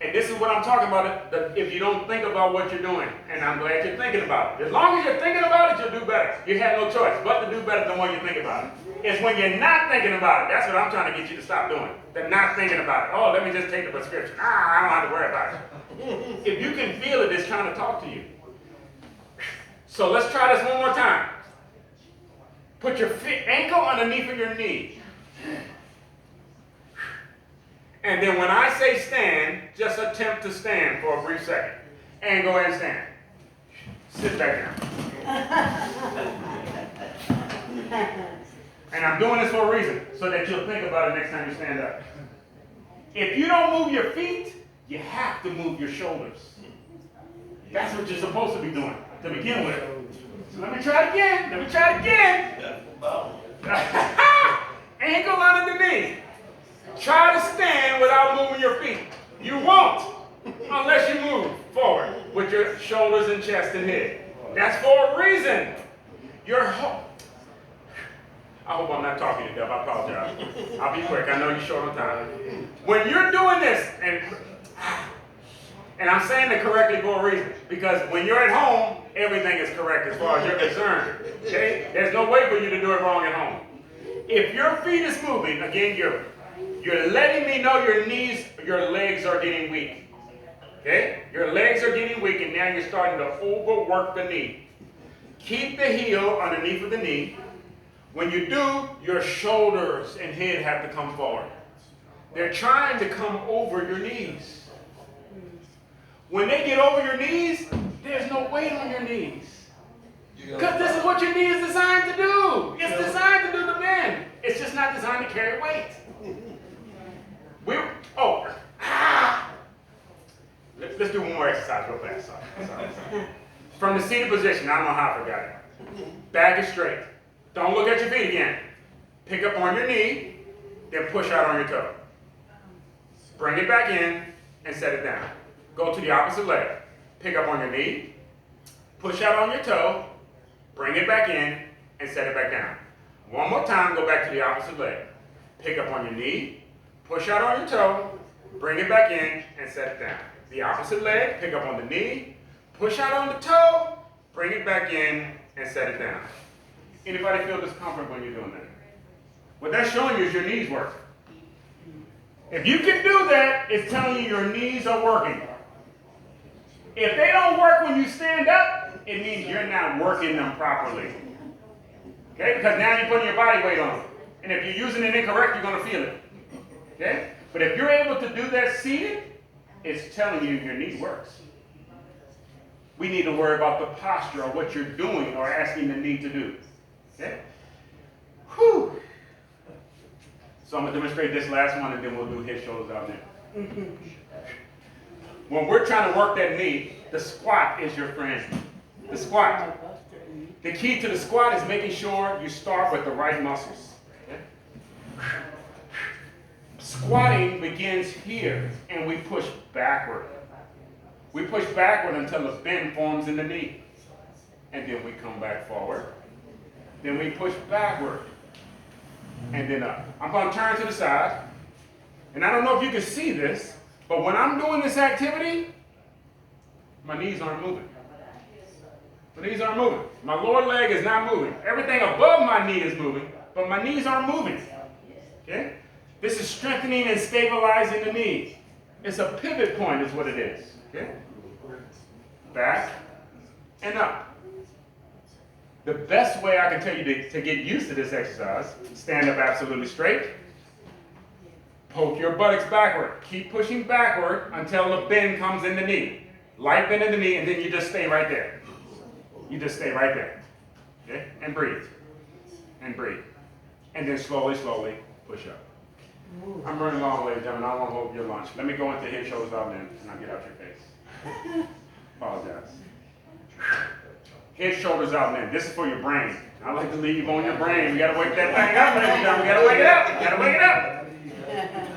And this is what I'm talking about, that if you don't think about what you're doing, and I'm glad you're thinking about it. As long as you're thinking about it, you'll do better. You have no choice but to do better than when you think about it. It's when you're not thinking about it. That's what I'm trying to get you to stop doing. The not thinking about it. Oh, let me just take the prescription. I don't have to worry about it. If you can feel it, it's trying to talk to you. So let's try this one more time. Put your ankle underneath of your knee. And then when I say stand, just attempt to stand for a brief second. And go ahead and stand. Sit back down. And I'm doing this for a reason, so that you'll think about it next time you stand up. If you don't move your feet, you have to move your shoulders. That's what you're supposed to be doing to begin with. So let me try it again. Ankle under the knee. Try to stand without moving your feet. You won't unless you move forward with your shoulders and chest and head. That's for a reason. I hope I'm not talking to death. I apologize. I'll be quick. I know you're short on time. When you're doing this, and I'm saying it correctly for a reason, because when you're at home, everything is correct as far as you're concerned. Okay? There's no way for you to do it wrong at home. If your feet is moving, again, you're letting me know your legs are getting weak. Okay? Your legs are getting weak, and now you're starting to overwork the knee. Keep the heel underneath of the knee. When you do, your shoulders and head have to come forward. They're trying to come over your knees. When they get over your knees, there's no weight on your knees. Because this is what your knee is designed to do. It's designed to do the bend. It's just not designed to carry weight. Let's do one more exercise real fast. Sorry. From the seated position, I don't know how I forgot it. Back is straight. Don't look at your feet again. Pick up on your knee, then push out on your toe. Bring it back in and set it down. Go to the opposite leg. Pick up on your knee, push out on your toe, bring it back in, and set it back down. One more time, go back to the opposite leg. Pick up on your knee, push out on your toe, bring it back in, and set it down. The opposite leg, pick up on the knee, push out on the toe, bring it back in, and set it down. Anybody feel discomfort when you're doing that? What that's showing you is your knees work. If you can do that, it's telling you your knees are working. If they don't work when you stand up, it means you're not working them properly. Okay? Because now you're putting your body weight on them. And if you're using it incorrect, you're going to feel it. Okay? But if you're able to do that seated, it's telling you your knee works. We need to worry about the posture of what you're doing or asking the knee to do. Okay? Whew. So I'm going to demonstrate this last one, and then we'll do head, shoulders, out there. When we're trying to work that knee, the squat is your friend. The squat. The key to the squat is making sure you start with the right muscles. Okay? Squatting begins here, and we push backward. We push backward until a bend forms in the knee. And then we come back forward. Then we push backward. And then up. I'm going to turn to the side. And I don't know if you can see this, but when I'm doing this activity, my knees aren't moving. My knees aren't moving. My lower leg is not moving. Everything above my knee is moving, but my knees aren't moving. Okay? This is strengthening and stabilizing the knee. It's a pivot point is what it is. Okay? Back and up. The best way I can tell you to get used to this exercise, stand up absolutely straight. Poke your buttocks backward. Keep pushing backward until the bend comes in the knee. Light bend in the knee, and then you just stay right there. You just stay right there. Okay? And breathe. And breathe. And then slowly, slowly push up. I'm running long, ladies and gentlemen. I don't want to hold your lunch. Let me go into head, shoulders, out, and I'll get out your face. Apologize. Head, shoulders, out, and in. This is for your brain. I like to leave on your brain. We got to wake that thing up, ladies and gentlemen. We got to wake it up. We got to wake it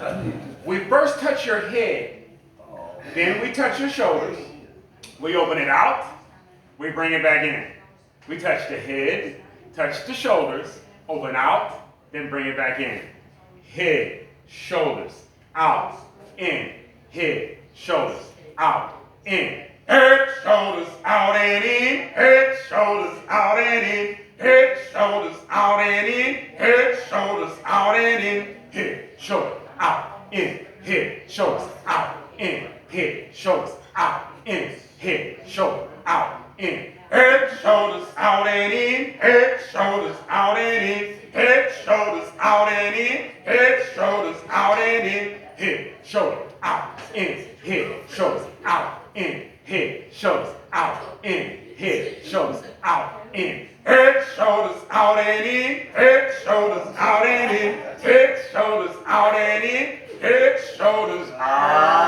up. We first touch your head. Then we touch your shoulders. We open it out. We bring it back in. We touch the head, touch the shoulders, open out, then bring it back in. Head, shoulders, out, in. Head, shoulders, out, in. Head, shoulders, out and in. Head, shoulders, out and in. Head, shoulders, out and in. Head, shoulders, out and in. Head, shoulders, out, in. Head, shoulders, out, in. Head, shoulders, out, in. Head, shoulders, out, in. Head, shoulders, out and in. Head, shoulders, out and in. Head, shoulders, out and in. Head, shoulders, out and in. Head, shoulders, out, in. Head, shoulders, out, in. Head, shoulders, out, in. Head, shoulders, out, in. Head, shoulders, out and in. Head, shoulders, out and in. Head, shoulders, out and in. Head, shoulders, out.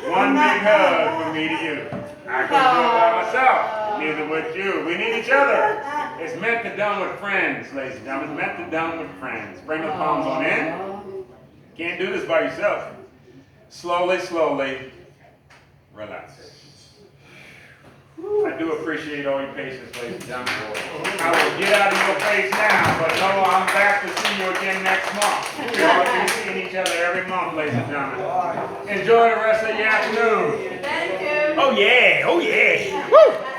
One big hug from me to you. I couldn't do it by myself. Neither would you. We need each other. It's meant to done with friends, ladies and gentlemen. It's meant to done with friends. Bring the palms on in. Can't do this by yourself. Slowly, slowly, relax. I do appreciate all your patience, ladies and gentlemen. I will get out of your face now, but no, I'm back to see you again next month. We all be seeing each other every month, ladies and gentlemen. Enjoy the rest of your afternoon. Thank you. Oh yeah, oh yeah. Woo!